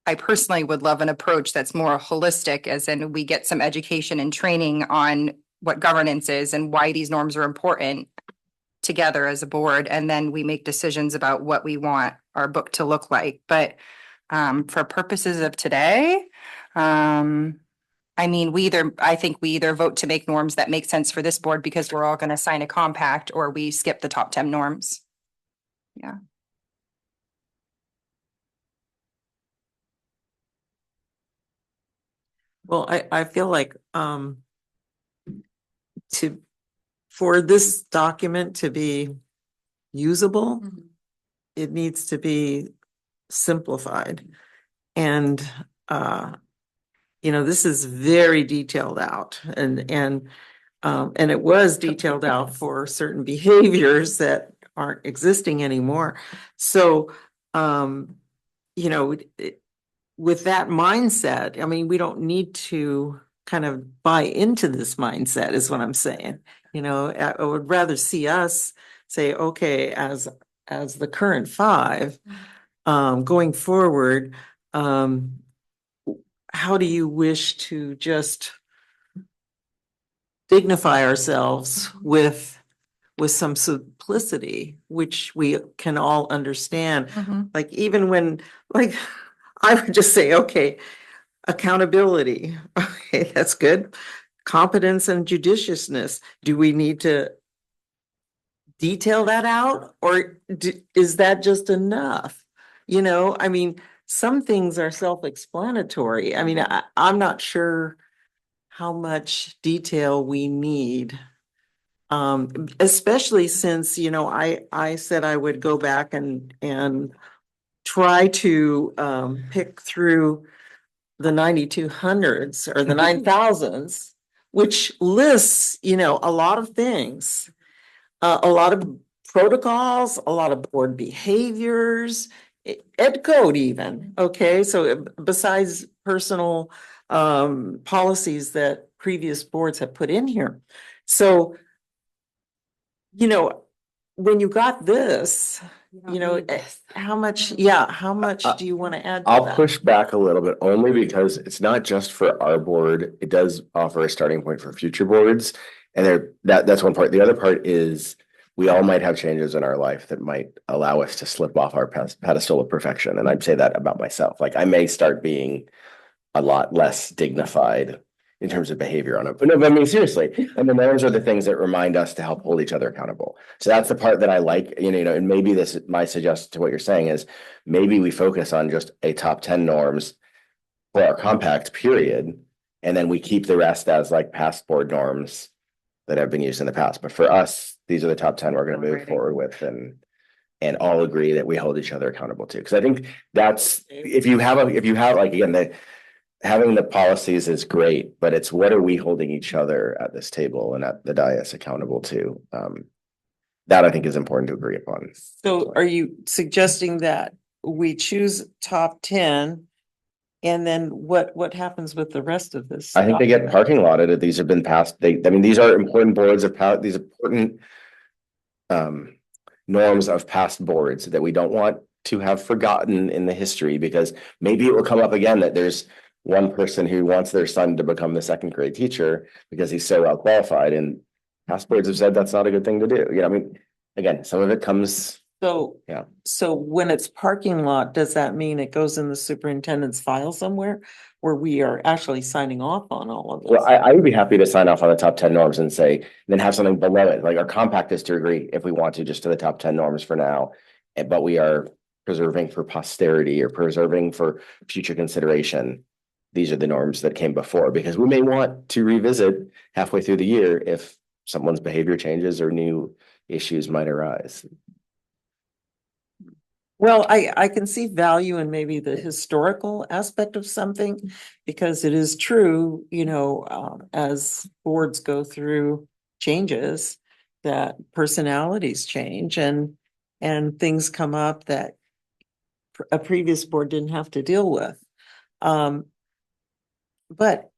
I personally would love an approach that's more holistic, as in we get some education and training on what governance is and why these norms are important together as a board. And then we make decisions about what we want our book to look like. But for purposes of today, I mean, I think we either vote to make norms that make sense for this board because we're all going to sign a compact, or we skip the top 10 norms. Yeah. Well, I feel like, for this document to be usable, it needs to be simplified. And, this is very detailed out, and it was detailed out for certain behaviors that aren't existing anymore. So, with that mindset, I mean, we don't need to kind of buy into this mindset, is what I'm saying. I would rather see us say, okay, as the current 5, going forward, how do you wish to just dignify ourselves with some simplicity, which we can all understand. Like, even when, like, I would just say, okay, accountability. Okay, that's good. Competence and judiciousness. Do we need to detail that out, or is that just enough? I mean, some things are self-explanatory. I mean, I'm not sure how much detail we need. Especially since, I said I would go back and try to pick through the 9200s or the 9000s, which lists, a lot of things, a lot of protocols, a lot of board behaviors, ed code even. Okay, so besides personal policies that previous boards have put in here. So, when you got this, how much do you want to add to I'll that? push back a little bit, only because it's not just for our board. It does offer a starting point for future boards. And that's one part. The other part is we all might have changes in our life that might allow us to slip off our pedestal of perfection. And I'd say that about myself. Like, I may start being a lot less dignified in terms of behavior on it. But no, I mean, seriously. And then those are the things that remind us to help hold each other accountable. So that's the part that I like, and maybe my suggestion to what you're saying is maybe we focus on just a top 10 norms for our compact period. And then we keep the rest as like past board norms that have been used in the past. But for us, these are the top 10 we're going to move forward with, and all agree that we hold each other accountable to. Because I think that's, if you have like, again, having the policies is great, but it's what are we holding each other at this table and at the dais accountable to? That I think is important to agree upon. So are you suggesting that we choose top 10, and then what happens with the rest of this? I think they get parking lotted. These have been passed. These are important boards of these important norms of past boards that we don't want to have forgotten in the history, because maybe it will come up again that there's one person who wants their son to become the second grade teacher because he's so well qualified, and past boards have said that's not a good thing to do. I mean, again, some of it comes. So when it's parking lot, does that mean it goes in the superintendent's file somewhere where we are actually signing off on all of this? Well, I would be happy to sign off on the top 10 norms and then have something below it. Like, our compact is to agree, if we want to, just to the top 10 norms for now. But we are preserving for posterity, or preserving for future consideration. These are the norms that came before, because we may want to revisit halfway through the year if someone's behavior changes or new issues might arise. Well, I can see value in maybe the historical aspect of something, because it is true, as boards go through changes, that personalities change and things come up that a previous board didn't have to deal with. But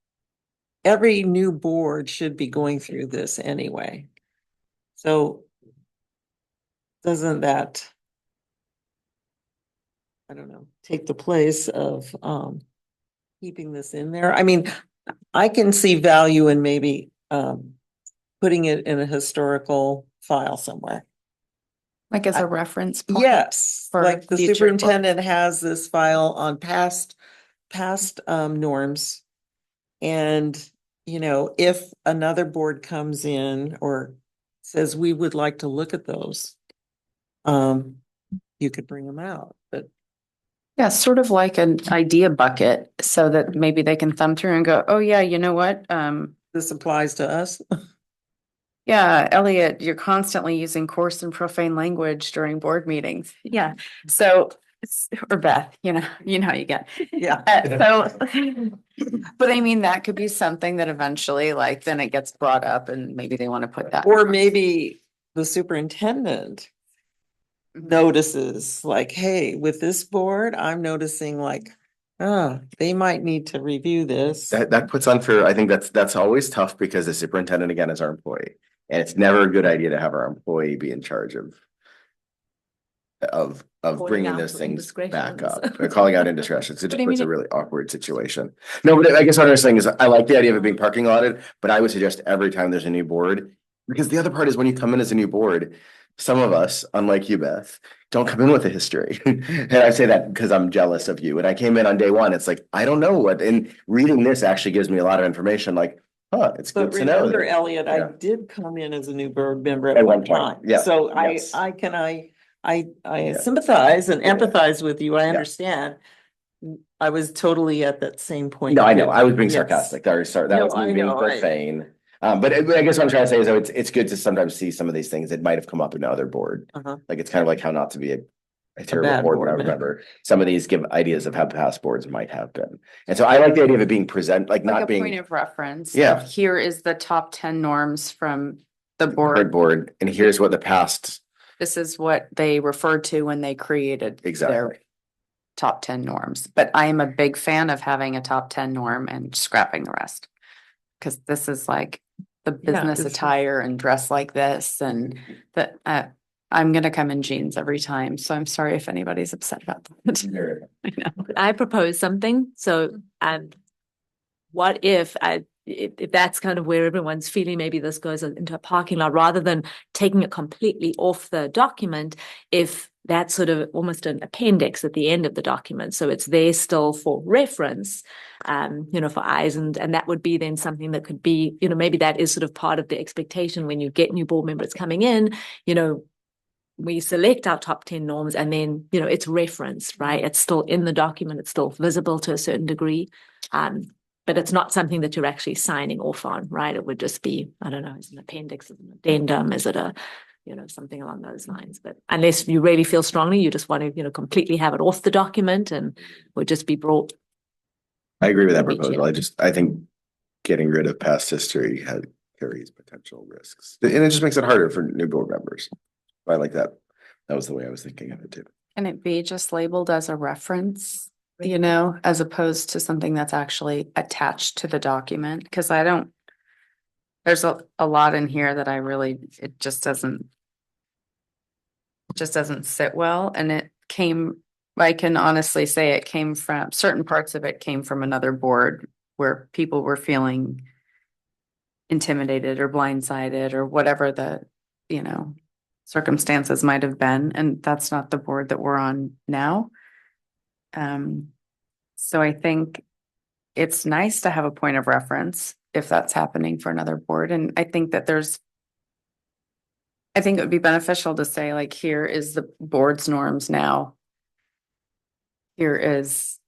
every new board should be going through this anyway. So doesn't that, I don't know, take the place of keeping this in there? I mean, I can see value in maybe putting it in a historical file somewhere. Like as a reference point. Yes, for like the future superintendent has this file on past norms. And, if another board comes in or says, we would like to look at those, you could bring them out, but Yeah, sort of like an idea bucket so that maybe they can thumb through and go, oh yeah, you know what? this applies to us. Yeah, Elliot, you're constantly using coarse and profane language during board meetings. Yeah, so, or Beth, you know how you get. Yeah. But I mean, that could be something that eventually, like, then it gets brought up and maybe they want to put that. Or maybe the superintendent notices like, hey, with this board, I'm noticing like, they might need to review this. That puts on for, I think that's always tough because the superintendent again is our employee. And it's never a good idea to have our employee be in charge of Calling bringing out those things back indiscretions. up, or calling out indiscretions. It But just I puts mean, a really awkward situation. No, but I guess what I was saying is I like the idea of it being parking lotted, but I would suggest every time there's a new board, because the other part is when you come in as a new board, some of us, unlike you, Beth, don't come in with a history. And I say that because I'm jealous of you. And I came in on day one, it's like, I don't know what, and reading this actually gives me a lot of information, like, it's good But to know. remember, that- Elliot, I yeah. did come in as a new board member At at one one point, time. yeah, So yes. I sympathize and Yeah. empathize with you. I Yeah. understand. I was totally at that same point. No, I know, too. I was being Yes. sarcastic, that No, was me I being know, profane. But I guess what I'm trying to say is though, it's good to sometimes see some of these things that might have come up in another board. Uh-huh. Like, it's kind of like how not to be a terrible bad board board member. member. Some of these give ideas of how past boards might have been. And so I like the idea of it being like not a being point of reference. Yeah. Of here is the top 10 norms from the current board. board, and here's what the past, This is what they referred to when they created exactly. their top 10 norms. But I am a big fan of having a top 10 norm and scrapping the rest. Because this is like the business this is- attire and dress like this and that I'm gonna come in jeans every time. So I'm sorry if anybody's upset about that. I know. I propose something. So, what if if that's kind of where everyone's feeling, maybe this goes into a parking lot rather than taking it completely off the document, if that's sort of almost an appendix at the end of the document. So it's there still for reference, for eyes, and that would be then something that could be, maybe that is sort of part of the expectation when you get new board members coming in, we select our top 10 norms and then, it's referenced, right? It's still in the document, it's still visible to a certain degree. But it's not something that you're actually signing off on, right? It would just be, I don't know, is it an appendix, is it an addendum, is it a, something along those lines. But unless you really feel strongly, you just want to, completely have it off the document and would just be brought. I agree with that Reach proposal. in. I think getting rid of past history carries potential risks. And it just makes it harder for new board members. I like that. That was the way I was thinking of it too. Can it be just labeled as a reference, as opposed to something that's actually attached to the document? Because there's a lot in here that it just doesn't sit well. And I can honestly say it came from, certain parts of it came from another board where people were feeling intimidated or blindsided or whatever the, circumstances might have been. And that's not the board that we're on now. So I think it's nice to have a point of reference if that's happening for another board. And I think that I think it would be beneficial to say, like, here is the board's norms now. Here is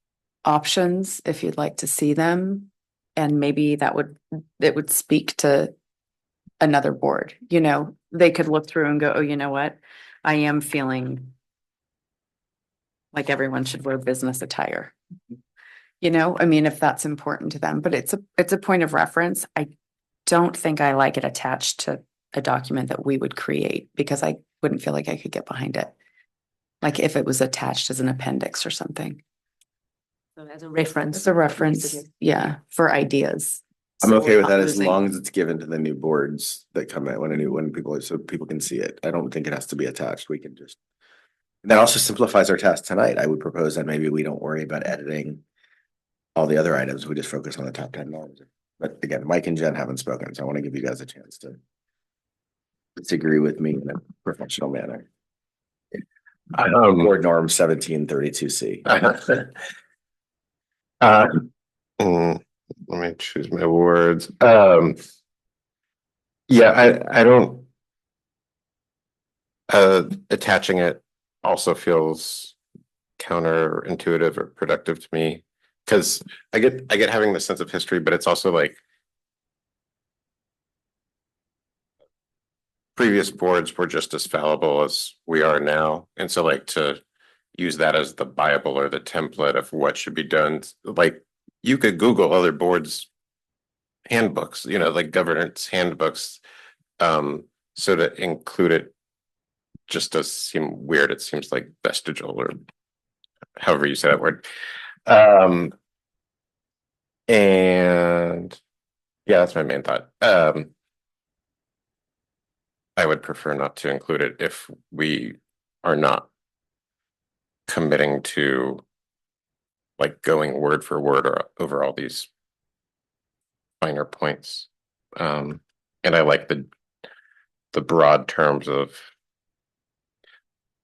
options if you'd like to see them. And maybe it would speak to another board, you know, they could look through and go, oh, you know what? I am feeling like everyone should wear business attire. You know, I mean, if that's important to them, but it's a point of reference. I don't think I like it attached to a document that we would create because I wouldn't feel like I could get behind it. Like if it was attached as an appendix or something. So as a reference. It's a reference, yeah, for ideas. I'm So okay we're with not that as losing- long as it's given to the new boards that come in when people, so people can see it. I don't think it has to be attached. We can just. That also simplifies our task tonight. I would propose that maybe we don't worry about editing all the other items. We just focus on the top 10 names. But again, Mike and Jen haven't spoken, so I want to give you guys a chance to disagree with me in a professional manner. Board norm 1732C. Let me choose my words. Yeah, I don't. Attaching it also feels counterintuitive or productive to me because I get having the sense of history, but it's also like previous boards were just as fallible as we are now, and so like to use that as the Bible or the template of what should be done, like you could Google other boards handbooks, you know, like governance handbooks. So to include it just does seem weird. It seems like vestigial or however you say that word. And yeah, that's my main thought. I would prefer not to include it if we are not committing to like going word for word or over all these finer points. And I like the broad terms of,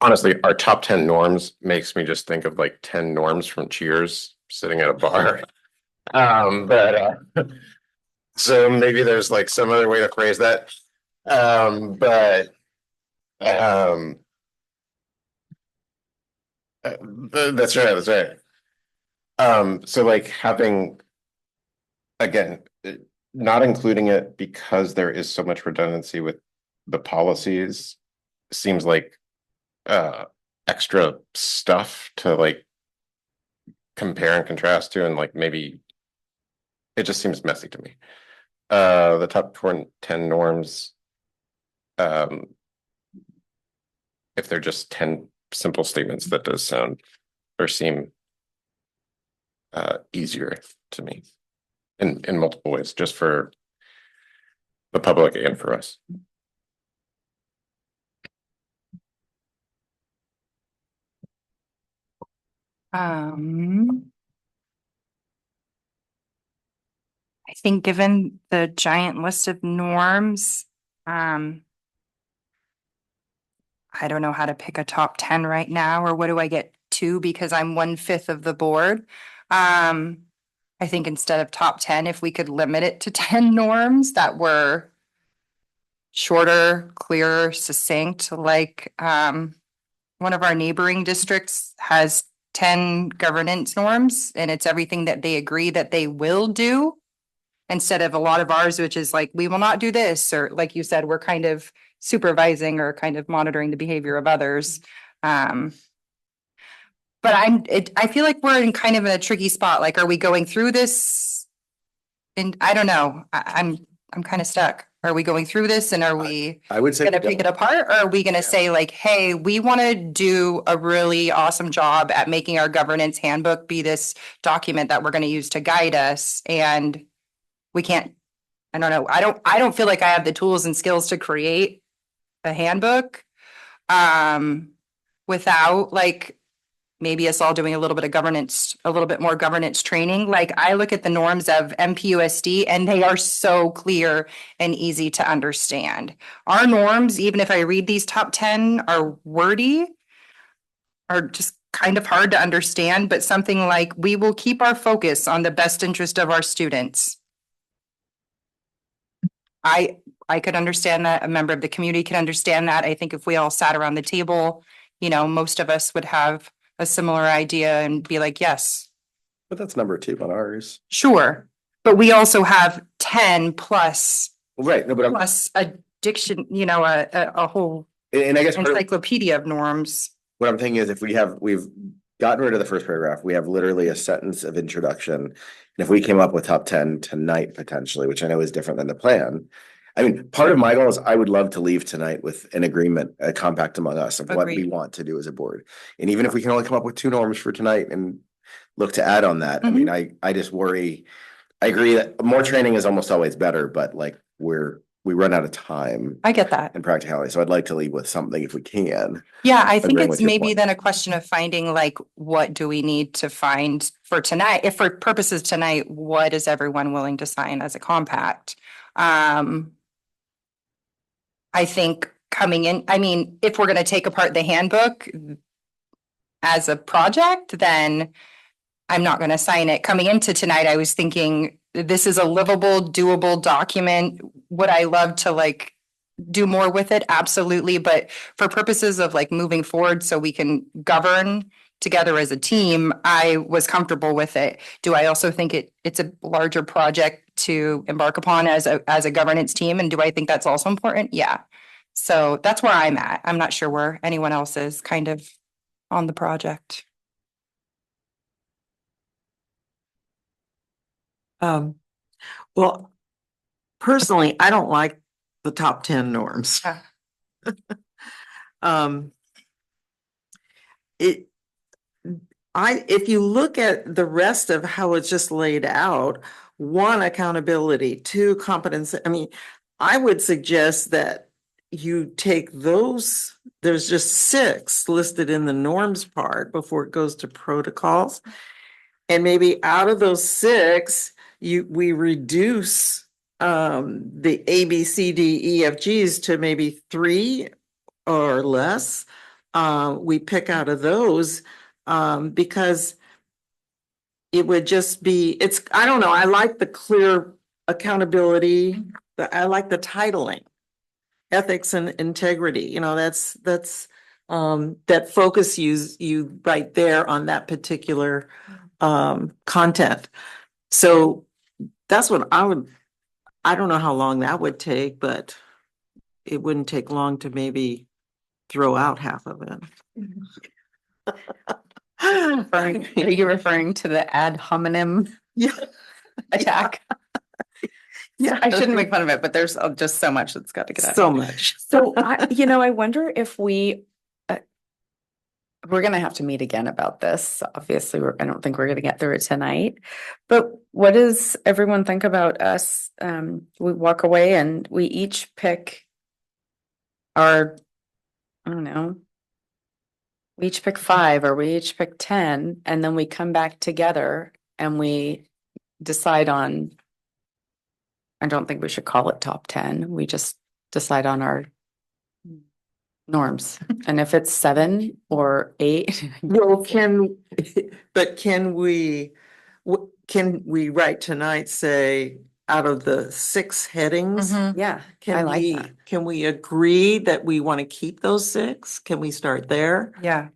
honestly, our top 10 norms makes me just think of like 10 norms from Cheers sitting at a bar. So maybe there's like some other way to phrase that. That's right. That's right. So like having, again, not including it because there is so much redundancy with the policies seems like extra stuff to like compare and contrast to, and like maybe it just seems messy to me. The top 10 norms, if they're just 10 simple statements, that does sound or seem easier to me in multiple ways, just for the public and for us. I think given the giant list of norms, I don't know how to pick a top 10 right now, or what do I get to because I'm 1/5 of the board. I think instead of top 10, if we could limit it to 10 norms that were shorter, clearer, succinct, like one of our neighboring districts has 10 governance norms, and it's everything that they agree that they will do. Instead of a lot of ours, which is like, we will not do this, or like you said, we're kind of supervising or kind of monitoring the behavior of others. But I feel like we're in kind of a tricky spot. Like, are we going through this? And I don't know. I'm kind of stuck. Are we going through this and are we I would say. gonna pick it apart, or are we gonna say like, hey, we want to do a really awesome job at making our governance handbook be this document that we're going to use to guide us, and we can't, I don't know. I don't feel like I have the tools and skills to create a handbook. Without like maybe us all doing a little bit of governance, a little bit more governance training. Like I look at the norms of PGUSD and they are so clear and easy to understand. Our norms, even if I read these top 10, are wordy, are just kind of hard to understand, but something like, we will keep our focus on the best interest of our students. I could understand that. A member of the community could understand that. I think if we all sat around the table, you know, most of us would have a similar idea and be like, yes. But that's number 2 on ours. Sure. But we also have 10 plus Right, no, but I'm, plus a diction, you know, a whole and I guess part of- encyclopedia of norms. what I'm thinking is if we've gotten rid of the first paragraph, we have literally a sentence of introduction. And if we came up with top 10 tonight potentially, which I know is different than the plan. I mean, part of my goal is I would love to leave tonight with an agreement, a compact among us of what we Agreed. want to do as a board. And even if we can only come up with 2 norms for tonight and look to add on that, I mean, I just worry. I agree that more training is almost always better, but like we run out of time I get that. and practicality. So I'd like to leave with something if we can. Yeah, I think Agreeing it's with your maybe point. then a question of finding like, what do we need to find for tonight? If for purposes tonight, what is everyone willing to sign as a compact? I think coming in, I mean, if we're gonna take apart the handbook as a project, then I'm not gonna sign it. Coming into tonight, I was thinking, this is a livable, doable document. Would I love to like do more with it? Absolutely. But for purposes of like moving forward so we can govern together as a team, I was comfortable with it. Do I also think it's a larger project to embark upon as a governance team? And do I think that's also important? Yeah. So that's where I'm at. I'm not sure where anyone else is kind of on the project. Well, personally, I don't like the top 10 norms. Yeah. It, if you look at the rest of how it's just laid out, 1, accountability, 2, competence, I mean, I would suggest that you take those, there's just 6 listed in the norms part before it goes to protocols. And maybe out of those 6, we reduce the A, B, C, D, E, F, G's to maybe 3 or less. We pick out of those because it would just be, I don't know, I like the clear accountability, I like the titling, ethics and integrity, you know, that's that focus you right there on that particular content. So that's what I don't know how long that would take, but it wouldn't take long to maybe throw out half of it. Are you referring to the ad hominem Yeah. attack? Yeah. I shouldn't make fun of it, but there's just so much that's got to get out. So much. So I wonder if we're going to have to meet again about this. Obviously, I don't think we're going to get through it tonight. But what does everyone think about us? We walk away and we each pick our, I don't know, we each pick 5 or we each pick 10, and then we come back together and we decide on, I don't think we should call it top 10. We just decide on our norms. And if it's 7 or 8. Well, can we write tonight, say, out of the 6 headings? Yeah, I Can like that. can we agree that we want to keep those 6? Can we start there? Yeah,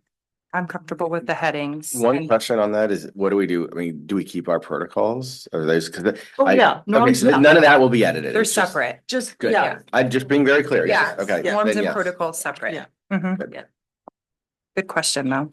I'm comfortable with the headings. One and- question on that is, what do we do? I mean, do we keep our protocols? Or those, because Oh, yeah. Norms, so none of that will be edited. They're It's just- separate. Just, Good. yeah. I'm just being very clear. Yeah, Okay. norms then and yes. protocols separate. Yeah. Mhm. Good question, though.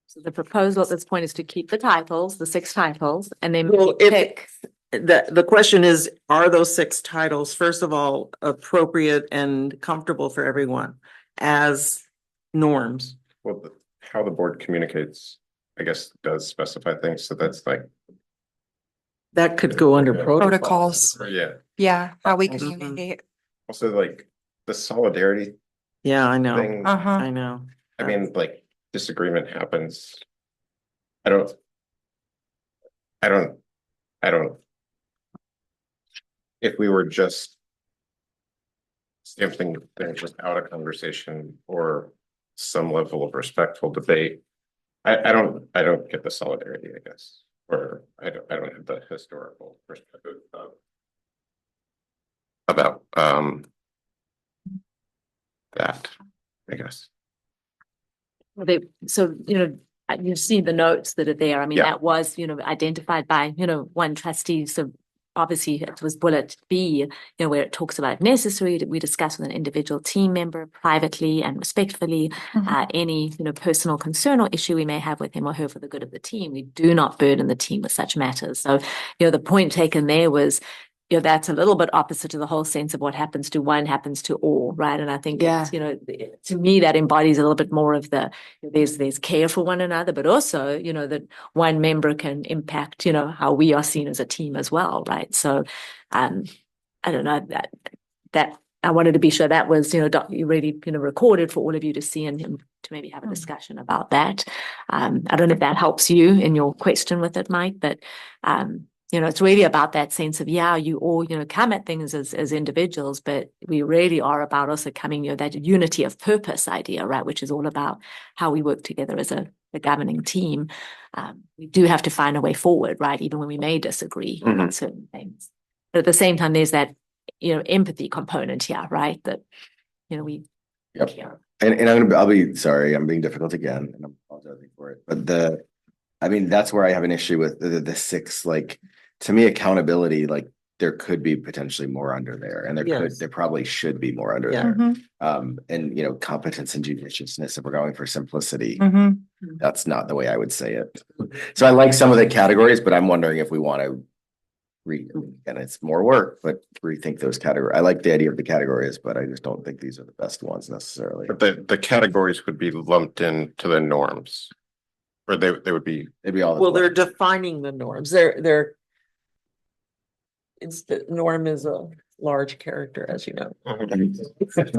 So the proposal at this point is to keep the titles, the 6 titles, and then Well, pick. The question is, are those 6 titles, first of all, appropriate and comfortable for everyone as norms? Well, how the board communicates, I guess, does specify things, so that's like. That could go under Protocols. Yeah, Yeah, how we Mhm. communicate. also like the solidarity Yeah, I know. thing, Uh-huh. I know. I mean, like, disagreement happens. I don't. If we were just stamping things without a conversation or some level of respectful debate, I don't get the solidarity, I guess, or I don't have the historical perspective about that, I guess. So, you see the notes that are there. I mean, Yeah. that was, identified by, one trustee. So obviously it was bullet B, you know, where it talks about if necessary, we discuss with an individual team member privately and respectfully, any, you know, personal concern or issue we may have with him or her for the good of the team. We do not burden the team with such matters. So, you know, the point taken there was, you know, that's a little bit opposite to the whole sense of what happens to one happens to all, right? And I think, it's, you know, to me, that embodies a little bit more of the, there's care for one another, but also, you know, that one member can impact, you know, how we are seen as a team as well, right? So, I don't know, that I wanted to be sure that was, you know, really, you know, recorded for all of you to see and to maybe have a discussion about that. I don't know if that helps you in your question with it, Mike, but, you know, it's really about that sense of, yeah, you all, you know, come at things as individuals, but we really are about also coming, you know, that unity of purpose idea, right? Which is all about how we work together as a governing team. We do have to find a way forward, right? Even when we may disagree on certain things. But at the same time, there's that, you know, empathy component here, right? That, you know, we care. And I'll be sorry, I'm being difficult again, and I'm apologizing for it. But I mean, that's where I have an issue with the six, like, to me, accountability, like there could be potentially more under there, and there probably should be more under there. And you know, competence and judiciousness, if we're going for simplicity, that's not the way I would say it. So I like some of the categories, but I'm wondering if we want to and it's more work, but rethink those categories. I like the idea of the categories, but I just don't think these are the best ones necessarily. But the categories would be lumped into the norms, or they would be. They'd be all. Well, they're defining the norms. It's the norm is a large character, as you know.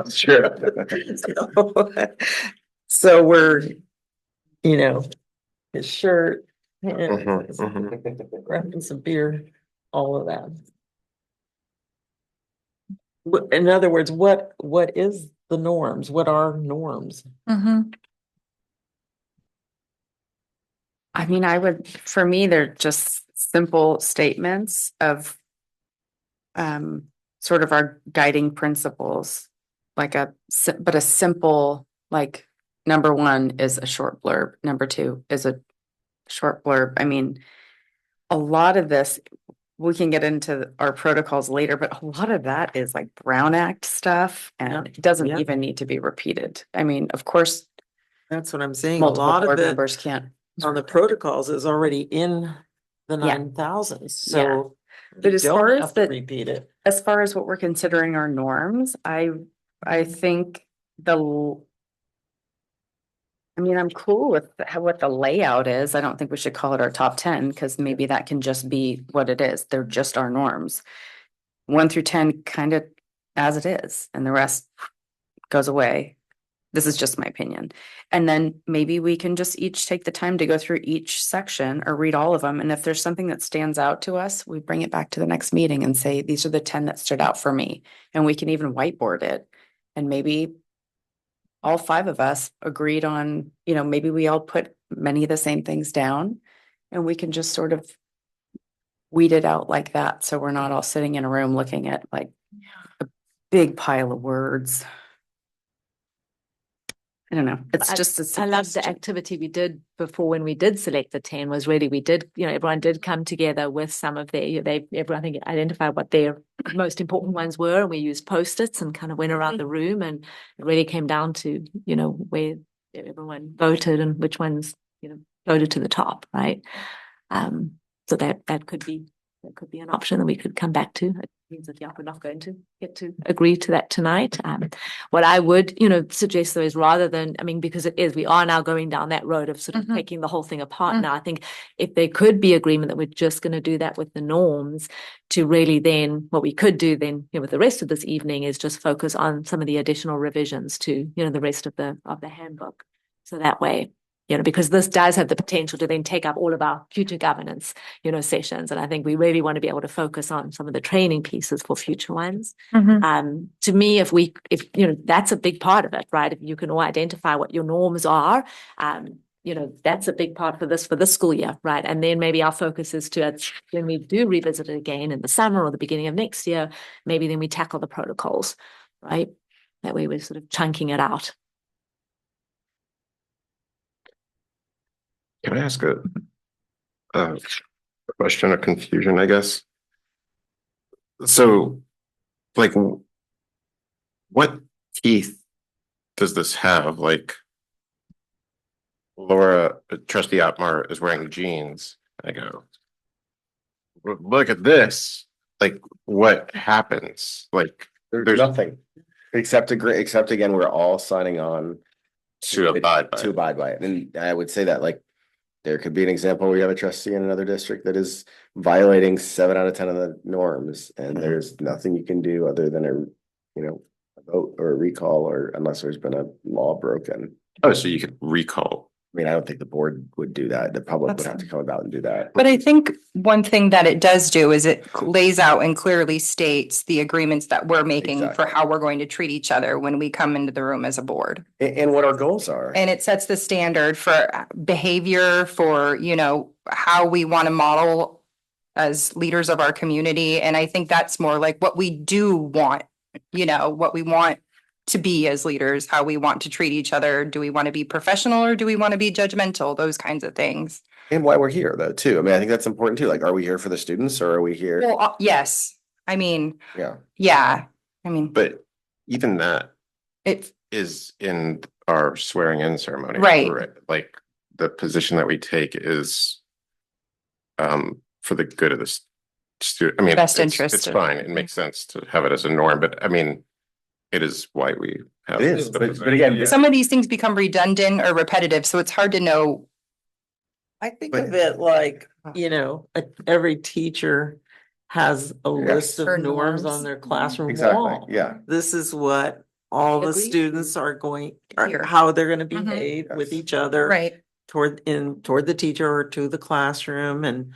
Sure. So we're, you know, his shirt, grabbing some beer, all of that. In other words, what is the norms? What are norms? I mean, for me, they're just simple statements of sort of our guiding principles, but a simple, like, number one is a short blurb, number two is a short blurb. I mean, a lot of this, we can get into our protocols later, but a lot of that is like Brown Act stuff, and it doesn't even need to be repeated. I mean, of course, that's what I'm saying. A multiple lot board of it members can't. on the protocols is already in the 9,000. So but as far as repeat it. As far as what we're considering our norms, I think I mean, I'm cool with what the layout is. I don't think we should call it our top 10, because maybe that can just be what it is. They're just our norms. 1 through 10 kind of as it is, and the rest goes away. This is just my opinion. And then maybe we can just each take the time to go through each section or read all of them. And if there's something that stands out to us, we bring it back to the next meeting and say, these are the 10 that stood out for me. And we can even whiteboard it. And maybe all 5 of us agreed on, you know, maybe we all put many of the same things down, and we can just sort of weed it out like that. So we're not all sitting in a room looking at like a big pile of words. I don't know. It's just I love the activity we did before when we did select the 10 was really, we did, you know, everyone did come together with some of everyone I think identified what their most important ones were. And we used Post-its and kind of went around the room, and it really came down to, you know, where everyone voted and which ones, you know, voted to the top. Right. So that could be an option that we could come back to. It means that we're not going to get to agree to that tonight. What I would, you know, suggest though is rather than, I mean, because we are now going down that road of sort of taking the whole thing apart. Now, I think if there could be agreement that we're just going to do that with the norms, to really then, what we could do then, you know, with the rest of this evening is just focus on some of the additional revisions to, you know, the rest of the handbook. So that way, you know, because this does have the potential to then take up all of our future governance, you know, sessions. And I think we really want to be able to focus on some of the training pieces for future ones. To me, if you know, that's a big part of it, right? If you can all identify what your norms are, you know, that's a big part for this school year, right? And then maybe our focus is to, when we do revisit it again in the summer or the beginning of next year, maybe then we tackle the protocols, right? That way we're sort of chunking it out. Can I ask a question of confusion, I guess? So, like, what teeth does this have? Like, Laura, trustee Otmar is wearing jeans. I go, Look at this. Like, what happens? Like, There's nothing. Except except again, we're all signing on to abide by to it. abide by it. And I would say that like there could be an example where you have a trustee in another district that is violating 7 out of 10 of the norms, and there's nothing you can do other than a vote or a recall, or unless there's been a law broken. Oh, so you could recall. I mean, I don't think the board would do that. The public would have to come about and do that. But I think one thing that it does do is it lays out and clearly states the agreements that we're making for Exactly. how we're going to treat each other when we come into the room as a board. And what our goals are. And it sets the standard for behavior, for, how we want to model as leaders of our community. And I think that's more like what we do want, what we want to be as leaders, how we want to treat each other. Do we want to be professional or do we want to be judgmental? Those kinds of things. And why we're here though, too. I mean, I think that's important too. Like, are we here for the students or are we here? Well, yes. I mean, Yeah. yeah. I mean, But even that it, is in our swearing in ceremony. Right. Like, the position that we take is for the good of the student. I mean, Best it's interest of- fine. It makes sense to have it as a norm, but I mean, it is why we have. It is, the but position. again, Yeah. some of these things become redundant or repetitive, so it's hard to know. I think But- of it like, every teacher has a list Her of norms norms. on their classroom Exactly. wall. Yeah. This is what all the Agreed. students are Here. how they're gonna Mhm. behave with Yes. each other. Right. Toward the teacher or to the classroom and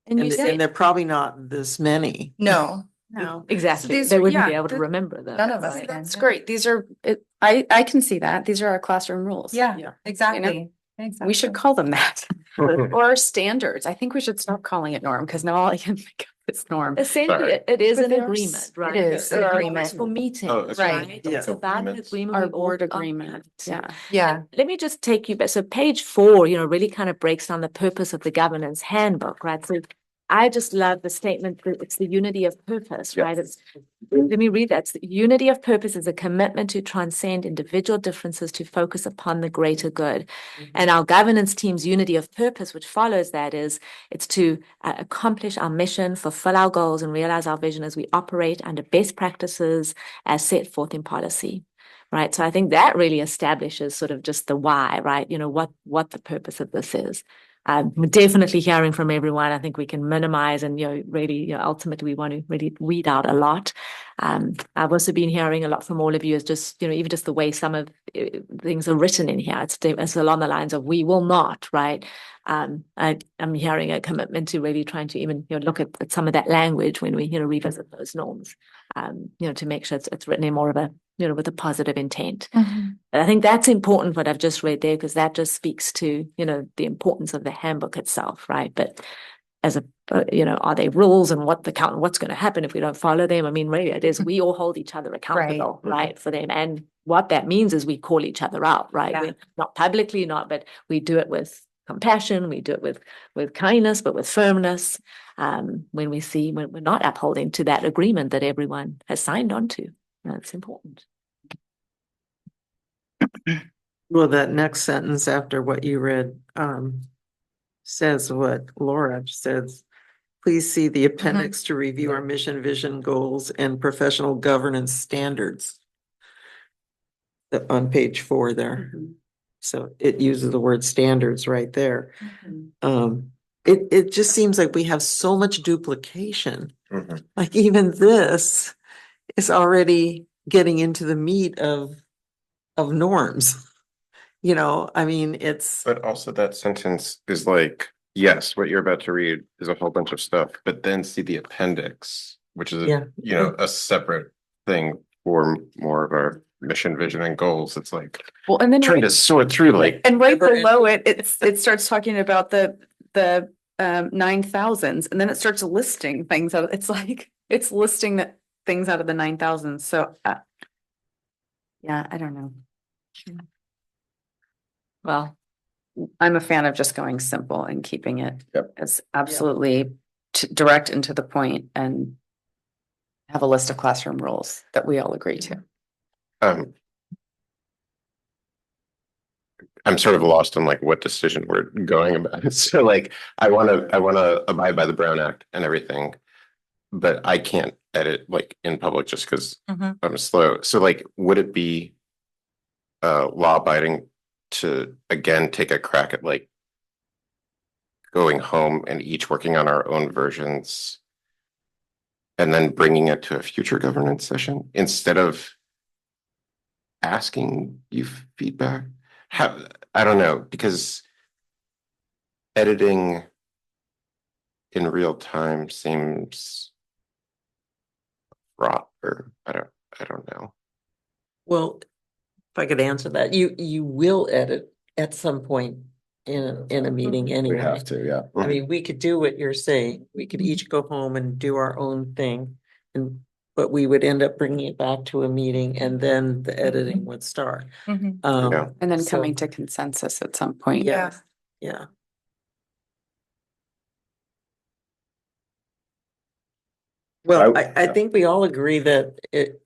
they're probably not this many. No. No. Exactly. These They are- wouldn't yeah, be able to the- remember them. None of us Right. can. That's great. These are, I can see that. These are our classroom rules. Yeah. Exactly. We should call them that. Or standards. I think we should stop calling it norm because now all I can think of is norm. Essentially, Sorry. it is But an there are agreement, right? is There an are agreement. rules for meetings, Oh, it's right? Yeah. It's about an Agreements. agreement. Our we all board are agreement. to. Yeah. Yeah. Let me just take you back. So page 4, really kind of breaks down the purpose of the governance handbook, right? So I just love the statement that it's the unity of purpose, right? Let me read that. It's the unity of purpose is a commitment to transcend individual differences to focus upon the greater good. And our governance team's unity of purpose, which follows that, is it's to accomplish our mission, fulfill our goals, and realize our vision as we operate under best practices as set forth in policy. Right. So I think that really establishes sort of just the why, right? What the purpose of this is. We're definitely hearing from everyone. I think we can minimize and, really, ultimately we want to really weed out a lot. I've also been hearing a lot from all of you is just, even just the way some of things are written in here. It's along the lines of we will not, right? I'm hearing a commitment to really trying to even, look at some of that language when we, revisit those norms, to make sure it's written in more of a, with a positive intent. And I think that's important what I've just read there, because that just speaks to, the importance of the handbook itself, right? But as are there rules and what's going to happen if we don't follow them? I mean, really, it is we all hold each other accountable, right, for them. And what that means is we call each other out, right? Yeah. We're not publicly, but we do it with compassion, we do it with kindness, but with firmness. When we're not upholding to that agreement that everyone has signed on to. That's important. Well, that next sentence after what you read says what Laura says. Please see the appendix to review our mission, vision, goals, and professional governance standards. On page 4 there. So it uses the word standards right there. It just seems like we have so much duplication. Mhm. Like even this is already getting into the meat of norms. I mean, it's But also that sentence is like, yes, what you're about to read is a whole bunch of stuff, but then see the appendix, which is, Yeah. a separate thing for more of our mission, vision, and goals. It's like Well, and then trying to sort through like, and right Never below it, it starts talking about the 9,000s, and then it starts listing things out. It's like it's listing the things out of the 9,000s. So yeah, I don't know. Well, I'm a fan of just going simple and keeping it Yep. as absolutely direct and to the point and have a list of classroom rules that we all agree to. I'm sort of lost on like what decision we're going about. So like, I wanna abide by the Brown Act and everything. But I can't edit like in public just because I'm slow. So like, would it be law abiding to again take a crack at like going home and each working on our own versions and then bringing it to a future governance session instead of asking you feedback? I don't know, because editing in real time seems fraught, or I don't know. Well, if I could answer that, you will edit at some point in a meeting anyway. We have to, yeah. I mean, we could do what you're saying. We could each go home and do our own thing. But we would end up bringing it back to a meeting and then the editing would start. Yeah. And then So- coming to consensus at some point. Yeah, yeah. Well, I think we all agree that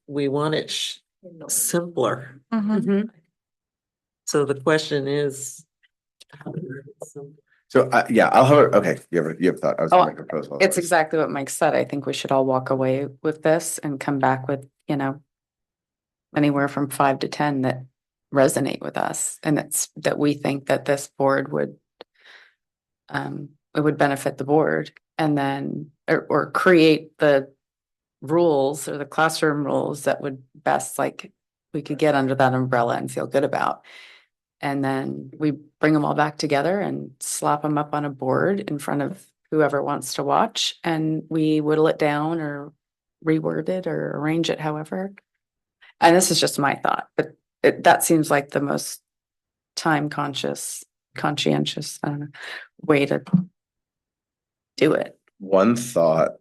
we want it simpler. Mhm. So the question is. how to make it simple? So, yeah, I'll have, okay, you have a thought. I was gonna make a proposal. It's exactly what Mike said. I think we should all walk away with this and come back with, anywhere from 5 to 10 that resonate with us. And that we think that this board would, it would benefit the board, and then, or create the rules or the classroom rules that would best, like, we could get under that umbrella and feel good about. And then we bring them all back together and slap them up on a board in front of whoever wants to watch, and we whittle it down or reword it or arrange it however. And this is just my thought, but that seems like the most conscientious, I don't know, way to do it. One thought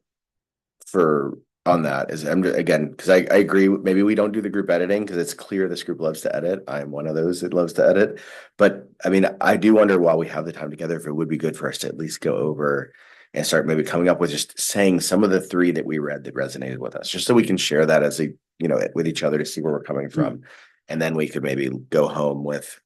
on that is, again, because I agree, maybe we don't do the group editing because it's clear this group loves to edit. I am one of those that loves to edit. But I mean, I do wonder, while we have the time together, if it would be good for us to at least go over and start maybe coming up with just saying some of the 3 that we read that resonated with us, just so we can share that as with each other to see where we're coming from. And then we could maybe go home with,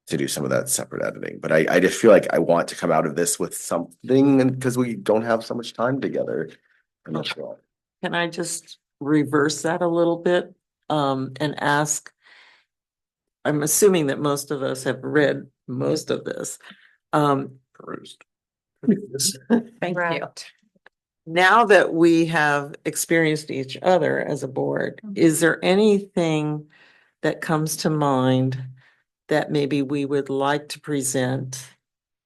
to do some of that separate editing. But I just feel like I want to come out of this with something, and because we don't have so much time together. And that's all. Can I just reverse that a little bit, and ask? I'm assuming that most of us have read most of this. Perused. Thank you. Now that we have experienced each other as a board, is there anything that comes to mind that maybe we would like to present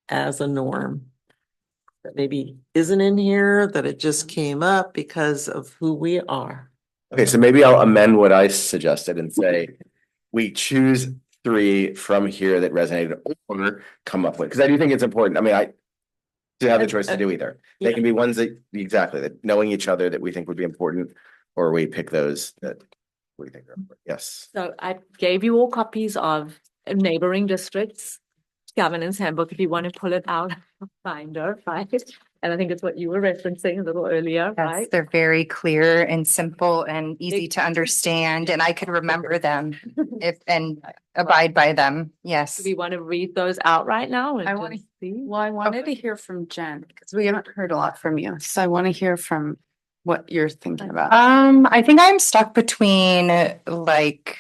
as a norm that maybe isn't in here, that it just came up because of who we are? Okay, so maybe I'll amend what I suggested and say we choose 3 from here that resonated, or come up with, because I do think it's important. I mean, to have the choice to do either. They can be ones that knowing each other that we think would be important, or we pick those that we think are important. Yes. So I gave you all copies of neighboring districts governance handbook if you want to pull it out of binder, right? And I think it's what you were referencing a little earlier, Yes, right? they're very clear and simple and easy to understand, and I could remember them and abide by them. Yes. Do we want to read those out right now? and I wanna just see? Well, I wanted to hear from Jen, because we haven't heard a lot from you. So I want to hear from what you're thinking about. I think I'm stuck between like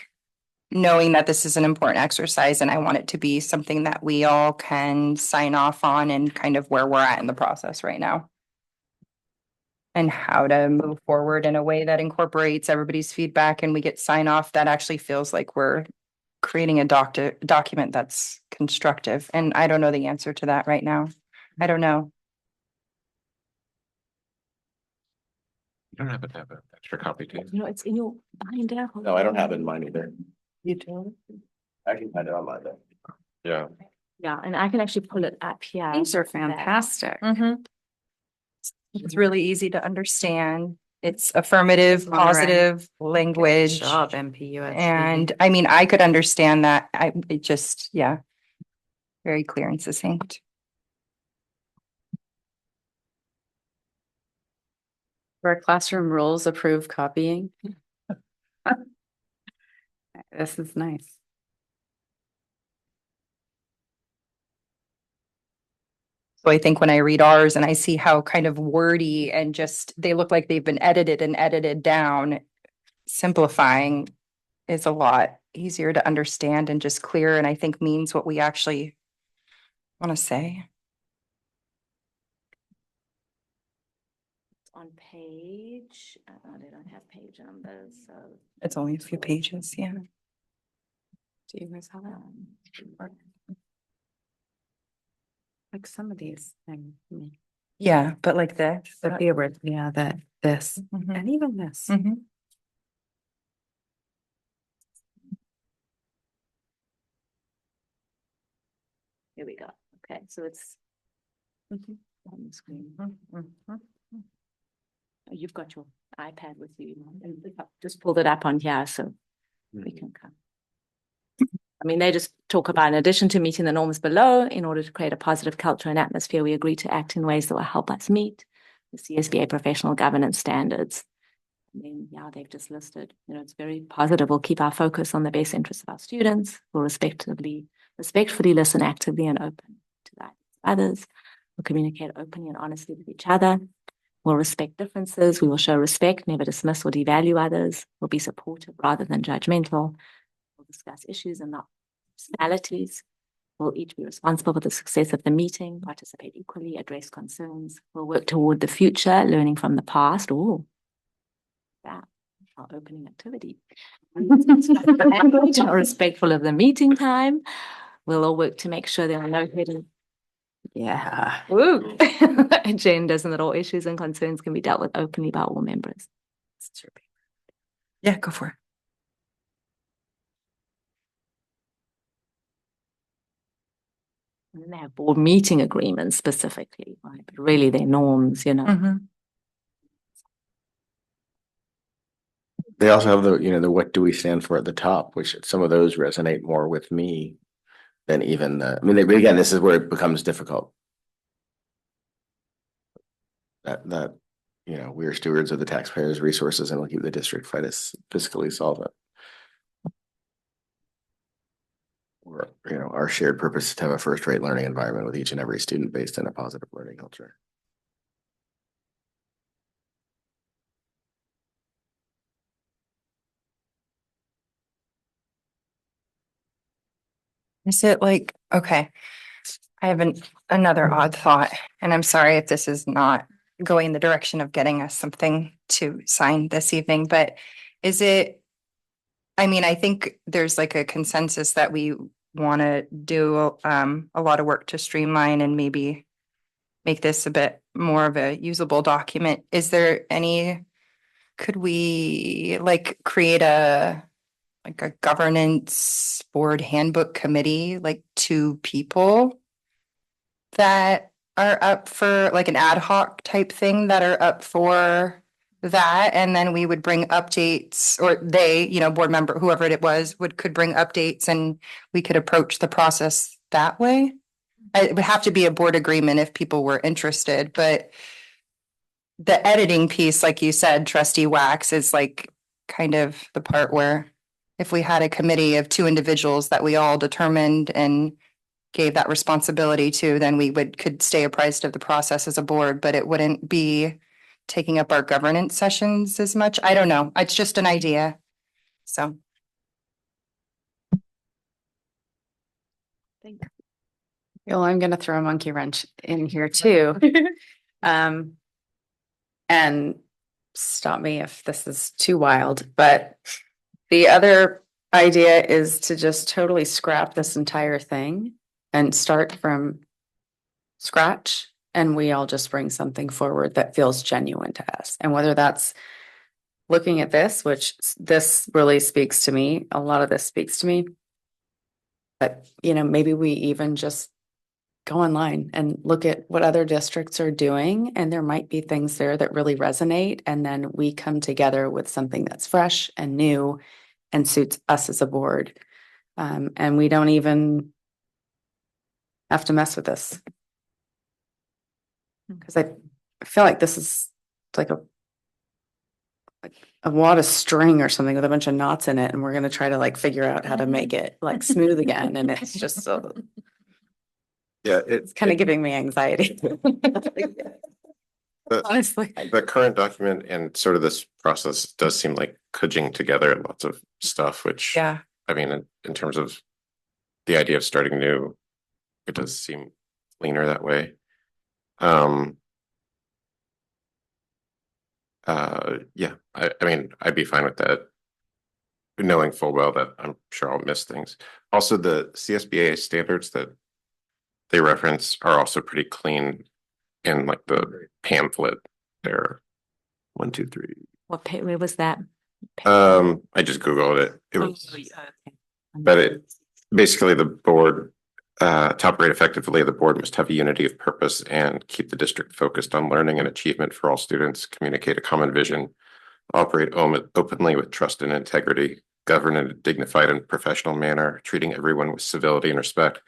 knowing that this is an important exercise and I want it to be something that we all can sign off on, and kind of where we're at in the process right now. And how to move forward in a way that incorporates everybody's feedback and we get sign off that actually feels like we're creating a document that's constructive. And I don't know the answer to that right now. I don't know. You don't happen to have an extra copy, do you? You know, it's in your binder. No, I don't have it in mine either. You don't? I can find it online though. Yeah. Yeah, and I can actually pull it up here. These are fantastic. It's really easy to understand. It's affirmative, All right. positive language. Job, MPUSD. And I mean, I could understand that. It just, yeah. Very clear and succinct. For our classroom rules, approve copying. This is nice. So I think when I read ours and I see how kind of wordy and just, they look like they've been edited and edited down, simplifying is a lot easier to understand and just clear, and I think means what we actually want to say. On page, they don't have page numbers, so. It's only a few pages, yeah. Do you guys have it? Like some of these things. Yeah, but like this. But the original, yeah, that this Mhm. and even this. Mhm. Here we go. Okay, so it's on the screen. Oh, you've got your iPad with you. And just pulled it up on here so we can come. I mean, they just talk about, in addition to meeting the norms below, in order to create a positive culture and atmosphere, we agree to act in ways that will help us meet the CSBA professional governance standards. And then, yeah, they've just listed, it's very positive. We'll keep our focus on the best interests of our students. We'll respectfully listen actively and open to that of others. We'll communicate openly and honestly with each other. We'll respect differences. We will show respect, never dismiss or devalue others. We'll be supportive rather than judgmental. We'll discuss issues and not personalities. We'll each be responsible for the success of the meeting, participate equally, address concerns. We'll work toward the future, learning from the past. Oh, that our opening activity. Language are respectful of the meeting time. We'll all work to make sure there are no hidden agendas and that all issues and concerns can be dealt with openly by all members. Yeah, go for it. And then they have board meeting agreements specifically, right? But really they're norms, Mhm. They also have the what do we stand for at the top, which some of those resonate more with me than even again, this is where it becomes difficult. That we are stewards of the taxpayers' resources and will keep the district fiscally solvent. Or, our shared purpose is to have a first-rate learning environment with each and every student based in a positive learning culture. Is it like, okay, I have another odd thought, and I'm sorry if this is not going the direction of getting us something to sign this evening, but is it, I mean, I think there's like a consensus that we want to do a lot of work to streamline and maybe make this a bit more of a usable document. Is there could we like create a governance board handbook committee, like 2 people that are up for like an ad hoc type thing that are up for that, and then we would bring updates, or they, board member, whoever it was, could bring updates and we could approach the process that way. It would have to be a board agreement if people were interested, but the editing piece, like you said, trustee Wax, is like kind of the part where if we had a committee of 2 individuals that we all determined and gave that responsibility to, then we could stay apprised of the process as a board, but it wouldn't be taking up our governance sessions as much. I don't know. It's just an idea. So. Well, I'm gonna throw a monkey wrench in here too. And stop me if this is too wild, but the other idea is to just totally scrap this entire thing and start from scratch. And we all just bring something forward that feels genuine to us. And whether that's looking at this, which this really speaks to me, a lot of this speaks to me. But, maybe we even just go online and look at what other districts are doing. And there might be things there that really resonate. And then we come together with something that's fresh and new and suits us as a board. And we don't even have to mess with this. Because I feel like this is like a a wad of string or something with a bunch of knots in it, and we're gonna try to like figure out how to make it like smooth again, and it's just so, Yeah, it's kind of giving me anxiety. Honestly. the current document and sort of this process does seem like cudging together lots of stuff, which, Yeah. I mean, in terms of the idea of starting new, it does seem cleaner that way. Yeah, I mean, I'd be fine with that, knowing full well that I'm sure I'll miss things. Also, the CSBA standards that they reference are also pretty clean in like the pamphlet there. 1, 2, 3. Where was that? I just Googled it. It was, but it basically the board to operate effectively, the board must have a unity of purpose and keep the district focused on learning and achievement for all students, communicate a common vision, operate openly with trust and integrity, govern in a dignified and professional manner, treating everyone with civility and respect,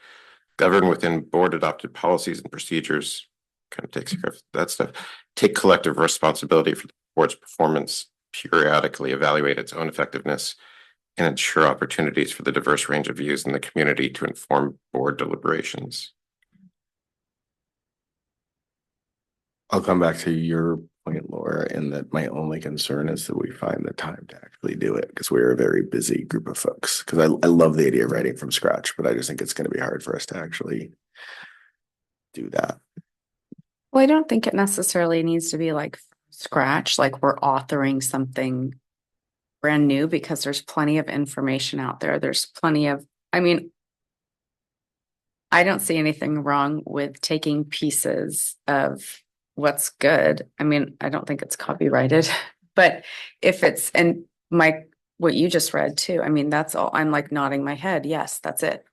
govern within board adopted policies and procedures, kind of takes care of that stuff, take collective responsibility for the board's performance, periodically evaluate its own effectiveness, and ensure opportunities for the diverse range of views in the community to inform board deliberations. I'll come back to your point, Laura, in that my only concern is that we find the time to actually do it because we're a very busy group of folks. Because I love the idea of writing from scratch, but I just think it's going to be hard for us to actually do that. Well, I don't think it necessarily needs to be like scratch, like we're authoring something brand new, because there's plenty of information out there. There's plenty of, I mean, I don't see anything wrong with taking pieces of what's good. I mean, I don't think it's copyrighted, but if it's, and what you just read too, I mean, that's all, I'm like nodding my head. Yes, that's it.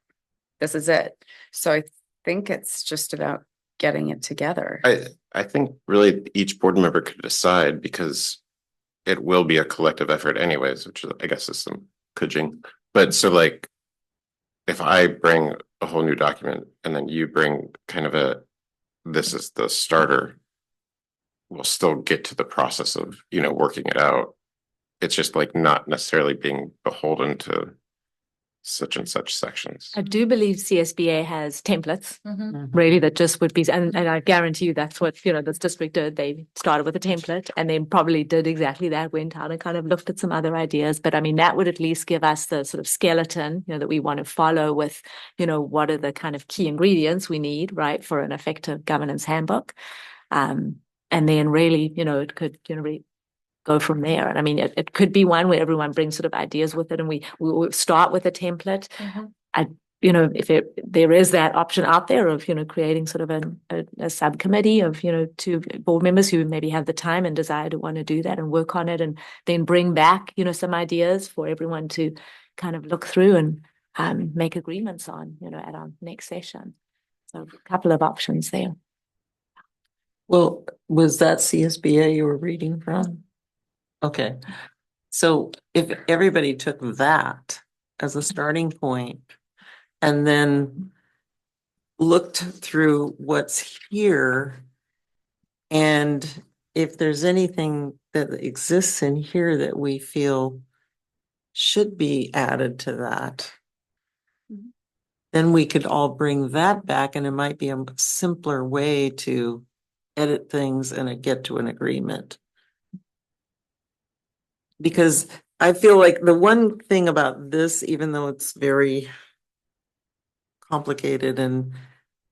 This is it. So I think it's just about getting it together. I think really each board member could decide, because it will be a collective effort anyways, which I guess is some cudging. But so like, if I bring a whole new document and then you bring kind of this is the starter, we'll still get to the process of, working it out. It's just like not necessarily being beholden to such and such sections. I do believe CSBA has templates, Mm-hmm. really, that just would be, and I guarantee you that's what, this district did. They started with a template and then probably did exactly that, went out and kind of looked at some other ideas. But I mean, that would at least give us the sort of skeleton, that we want to follow with, what are the kind of key ingredients we need, right, for an effective governance handbook. And then really, it could, really go from there. And I mean, it could be one where everyone brings sort of ideas with it, and we start with a template. If there is that option out there of, creating sort of a subcommittee of, 2 board members who maybe have the time and desire to want to do that and work on it, and then bring back, some ideas for everyone to kind of look through and make agreements on, at our next session. So a couple of options there. Well, was that CSBA you were reading from? Okay, so if everybody took that as a starting point and then looked through what's here, and if there's anything that exists in here that we feel should be added to that, then we could all bring that back, and it might be a simpler way to edit things and get to an agreement. Because I feel like the one thing about this, even though it's very complicated and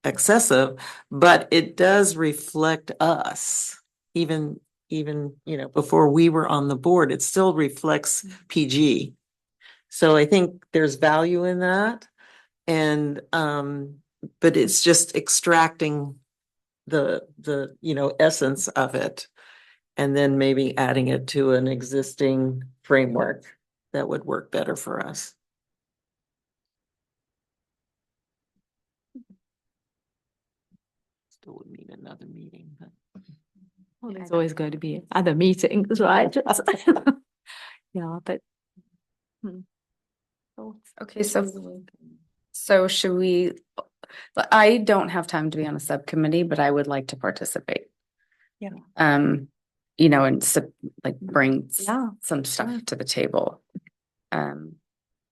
excessive, but it does reflect us, even before we were on the board, it still reflects PG. So I think there's value in that. And but it's just extracting the essence of it, and then maybe adding it to an existing framework that would work better for us. Still would need another meeting, but Well, there's always going to be other meetings, right? Yeah, but Okay, so should we, I don't have time to be on a subcommittee, but I would like to participate. Yeah. you know, and like bring Yeah, some stuff sure. to the table.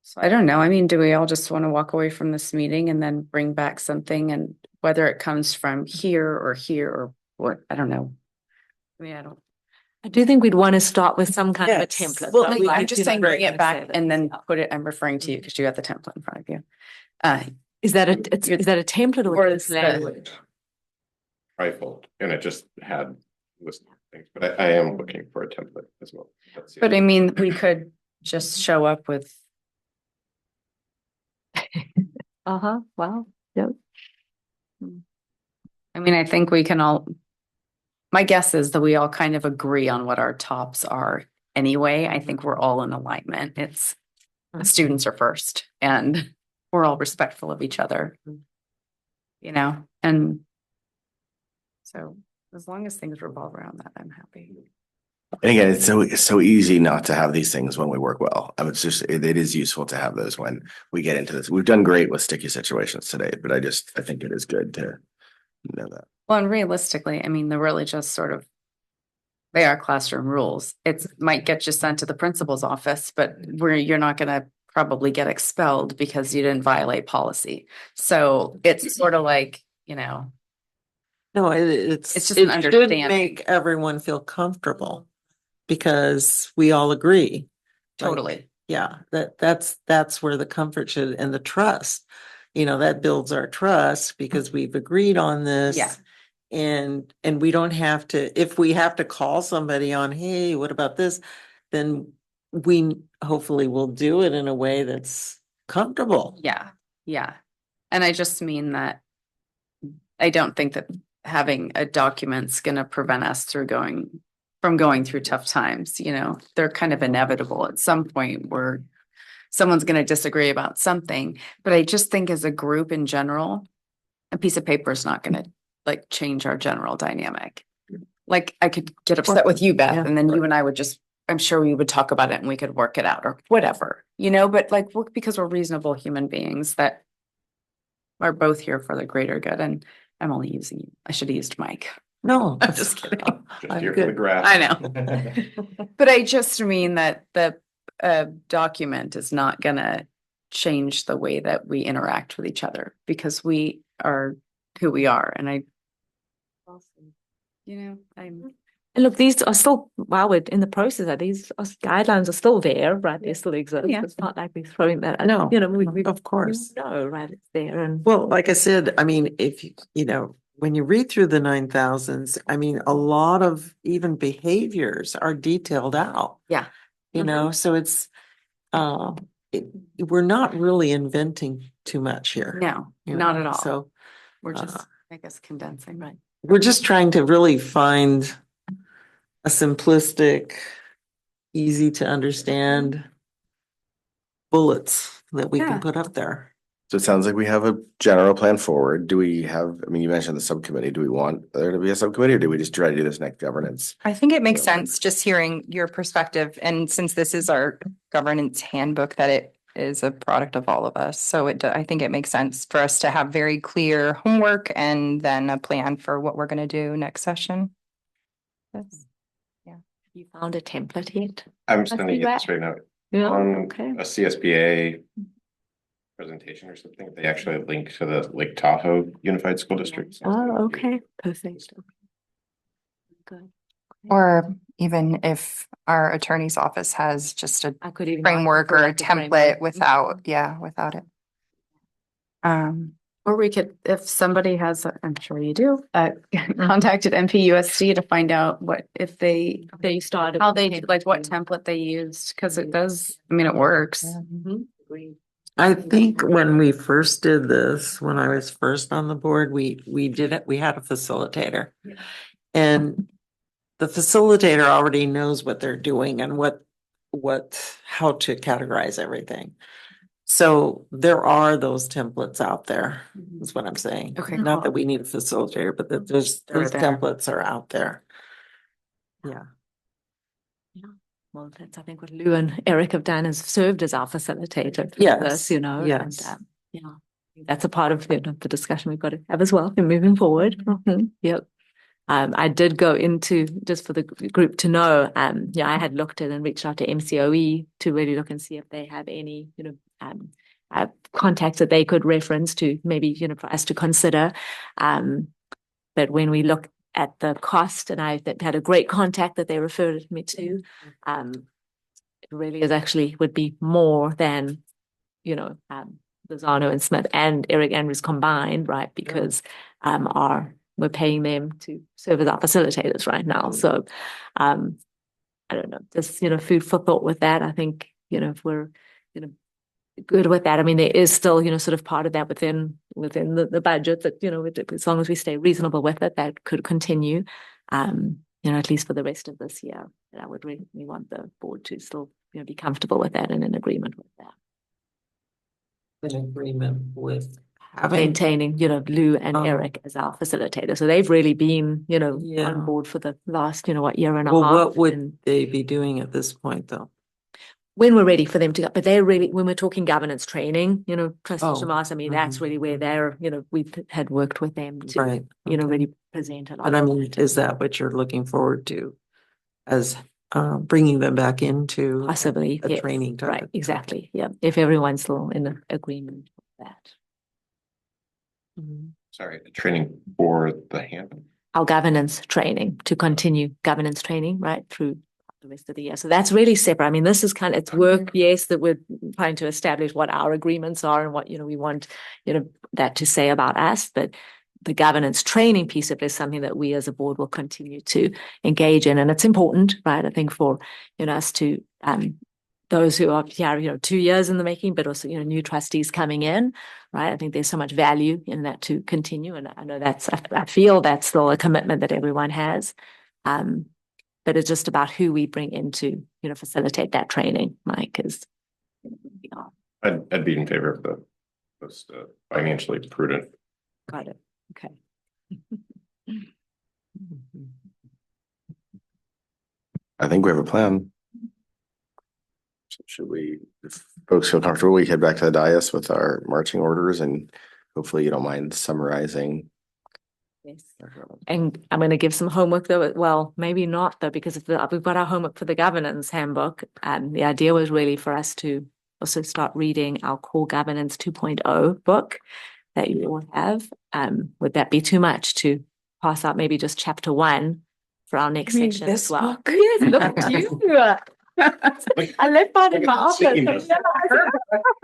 So I don't know. I mean, do we all just want to walk away from this meeting and then bring back something, and whether it comes from here or what, I don't know. I mean, I do think we'd want to start with some kind of a Yes. template. Well, though, we right? I'm just You know, saying we're bring it gonna say back that, and then yeah. put it, I'm referring to you because you got the template in front of you. Is that is that a template Or or is is the- language? Trifled, and it just had list of things, but I am looking for a template as well. That's the But I other- mean, we could just show up with, Uh-huh, wow, yep. I mean, I think we can all, my guess is that we all kind of agree on what our tops are anyway. I think we're all in alignment. It's the students are first and we're all respectful of each other, you know, and so as long as things revolve around that, I'm happy. And again, it's so easy not to have these things when we work well. I mean, it's just, it is useful to have those when we get into this. We've done great with sticky situations today, but I think it is good to know that. Well, and realistically, I mean, they're really just sort of, they are classroom rules. It might get you sent to the principal's office, but you're not gonna probably get expelled because you didn't violate policy. So it's sort of like, you know, No, It's just it an should understanding. make everyone feel comfortable because we all agree. Like, totally. yeah, that's where the comfort should, and the trust, you know, that builds our trust because we've agreed on this. Yeah. And we don't have to, if we have to call somebody on, hey, what about this? Then we hopefully will do it in a way that's comfortable. Yeah, yeah. And I just mean that I don't think that having a document's gonna prevent us from going through tough times, you know, they're kind of inevitable at some point where someone's gonna disagree about something. But I just think as a group in general, a piece of paper is not gonna like change our general dynamic. Like I could get upset with you, Beth, Yeah. and then you and I would just, I'm sure we would talk about it and we could work it out or whatever, you know, but like because we're reasonable human beings that are both here for the greater good. And I'm only using you. I should have used Mike. No, I'm just kidding. Just I'm here for the good. graph. I know. But I just mean that the document is not gonna change the way that we interact with each other because we are who we are. And you know, I'm. And look, these are still, while we're in the process, these guidelines are still there, right? They still exist. Yeah. It's not like we're throwing that, No, you know, we of course. know, right? It's there and. Well, like I said, I mean, if you know, when you read through the 9,000s, I mean, a lot of even behaviors are detailed out. Yeah. You know, so it's, we're not really inventing too much here. No, you not know, at all. So We're just, uh, I guess, condensing. Right. we're just trying to really find a simplistic, easy to understand bullets that we Yeah. can put up there. So it sounds like we have a general plan forward. Do we have, I mean, you mentioned the subcommittee. Do we want there to be a subcommittee or do we just try to do this next governance? I think it makes Yeah. sense just hearing your perspective. And since this is our governance handbook, that it is a product of all of us. So I think it makes sense for us to have very clear homework and then a plan for what we're going to do next session. That's, You found a template yet? I'm sending you this right now. Yeah, On okay. a CSBA presentation or something, they actually link to the Lake Tahoe Unified School District. Oh, okay, perfect. Good. or even if our attorney's office has just a I could even. framework or a like template framework. without it. Or we could, if somebody has, I'm sure you do, contacted PGUSD to find out what, if they, They started. how they, like what template they used, because it does, I mean, it works. Mhm. Agreed. I think when we first did this, when I was first on the board, we did it, we had a facilitator. And the facilitator already knows what they're doing and how to categorize everything. So there are those templates out there, is what I'm saying. Okay, Not cool. that we need a facilitator, but that those They're there. templates are out there. Yeah. Well, that's, I think, what Lou and Eric have done is served as our facilitator. for Yes, this, you know, yes. and, yeah, that's a part of, you know, the discussion we've got to have as well in moving forward. Mhm. Yep. I did go into, just for the group to know, yeah, I had looked at and reached out to MCOE to really look and see if they have any, contacts that they could reference to maybe, for us to consider. But when we look at the cost, and I had a great contact that they referred me to, it really is actually would be more than, Lozano and Smith and Eric Andrews combined, right? Because we're paying them to serve as our facilitators right now. So I don't know, just food for thought with that. I think, if we're, good with that. I mean, there is still, sort of part of that within the budget that, as long as we stay reasonable with it, that could continue, at least for the rest of this year. And I would really want the board to still, be comfortable with that and in agreement with that. In agreement with having, Maintaining, Lou and Eric as our facilitator. So they've really been, Yeah. on board for the last, year and a well, half. what would And they be doing at this point though? when we're ready for them to go, but they're really, when we're talking governance training, Trustee Oh, Shamas, I mean, that's really where they're, we had worked with them to, Right. Okay. really present a lot. But I mean, is that what you're looking forward to as bringing them back into Possibly, a yes. training type Right, of- exactly. Yeah, if everyone's still in agreement with that. Sorry, the training for the handbook. Our governance training, to continue governance training right through the rest of the year. So that's really separate. I mean, this is kind of, it's work, yes, that we're trying to establish what our agreements are and what, we want, that to say about us. But the governance training piece of it is something that we as a board will continue to engage in. And it's important, right? I think for, us to, those who are here, 2 years in the making, but also, new trustees coming in, right? I think there's so much value in that to continue. And I know I feel that's still a commitment that everyone has. But it's just about who we bring in to, facilitate that training, Mike, because I'd be in favor of the most financially prudent. got it. Okay. I think we have a plan. So should we, if folks feel comfortable, we head back to the dais with our marching orders, and hopefully you don't mind summarizing. Yes. And I'm going to give some homework though. Well, maybe not though, because if we've got our homework for the governance handbook, and the idea was really for us to also start reading our core governance 2.0 book that you all have. Would that be too much to pass out maybe just chapter 1 for our next section as well? book? Yes, look at you. I left mine in my office.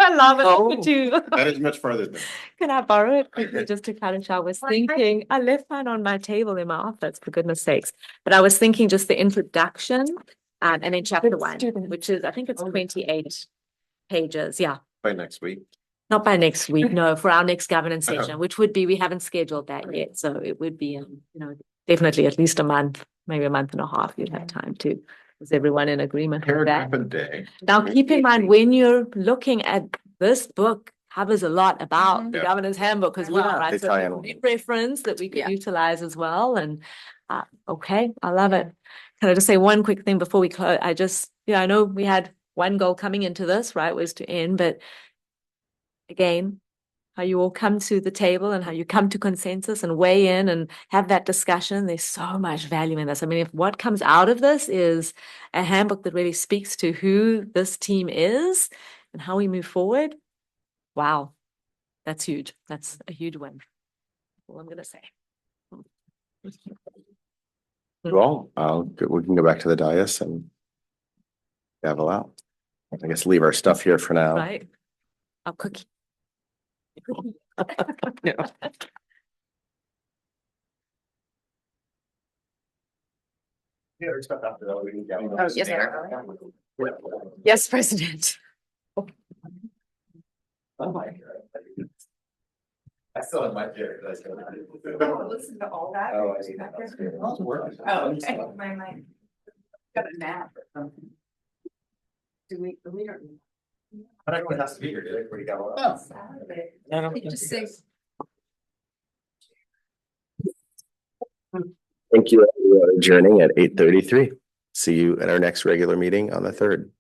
I love it. Oh. Look at you. That is much farther than. Can I borrow it quickly just to kind of show? I was thinking, I left mine on my table in my office, for goodness sakes. But I was thinking just the introduction and then chapter 1, which is, I think it's 28 pages. Yeah. By next week. Not by next week, no, for our next governance Uh-huh. session, which would be, we haven't scheduled that yet. So it would be, definitely at least a month, maybe a month and a half. You'd have time to. Is everyone in agreement with that? Paragraph a day. Now, keep in mind, when you're looking at this book, covers a lot about the Yeah. governance handbook as well, right? They So tie it's in. a reference that we could Yeah. utilize as well. And okay, I love it. Can I just say one quick thing before we close? I know we had one goal coming into this, right, was to end, but again, how you all come to the table and how you come to consensus and weigh in and have that discussion. There's so much value in this. I mean, if what comes out of this is a handbook that really speaks to who this team is and how we move forward, wow, that's huge. That's a huge win. All I'm going to say. Well, we can go back to the dais and gavel out. I guess leave our stuff here for now. Right. I'll cook. Yeah. Yes, sir. Yes, President. I still have my chair. Listen to all that. Oh, I see. Oh, okay. My got a nap or something. Do we don't. Not everyone has to be here, do they? Where you got one? Oh, Saturday. I don't They think just say. Thank you. We are adjourning at 8:33. See you at our next regular meeting on the 3rd.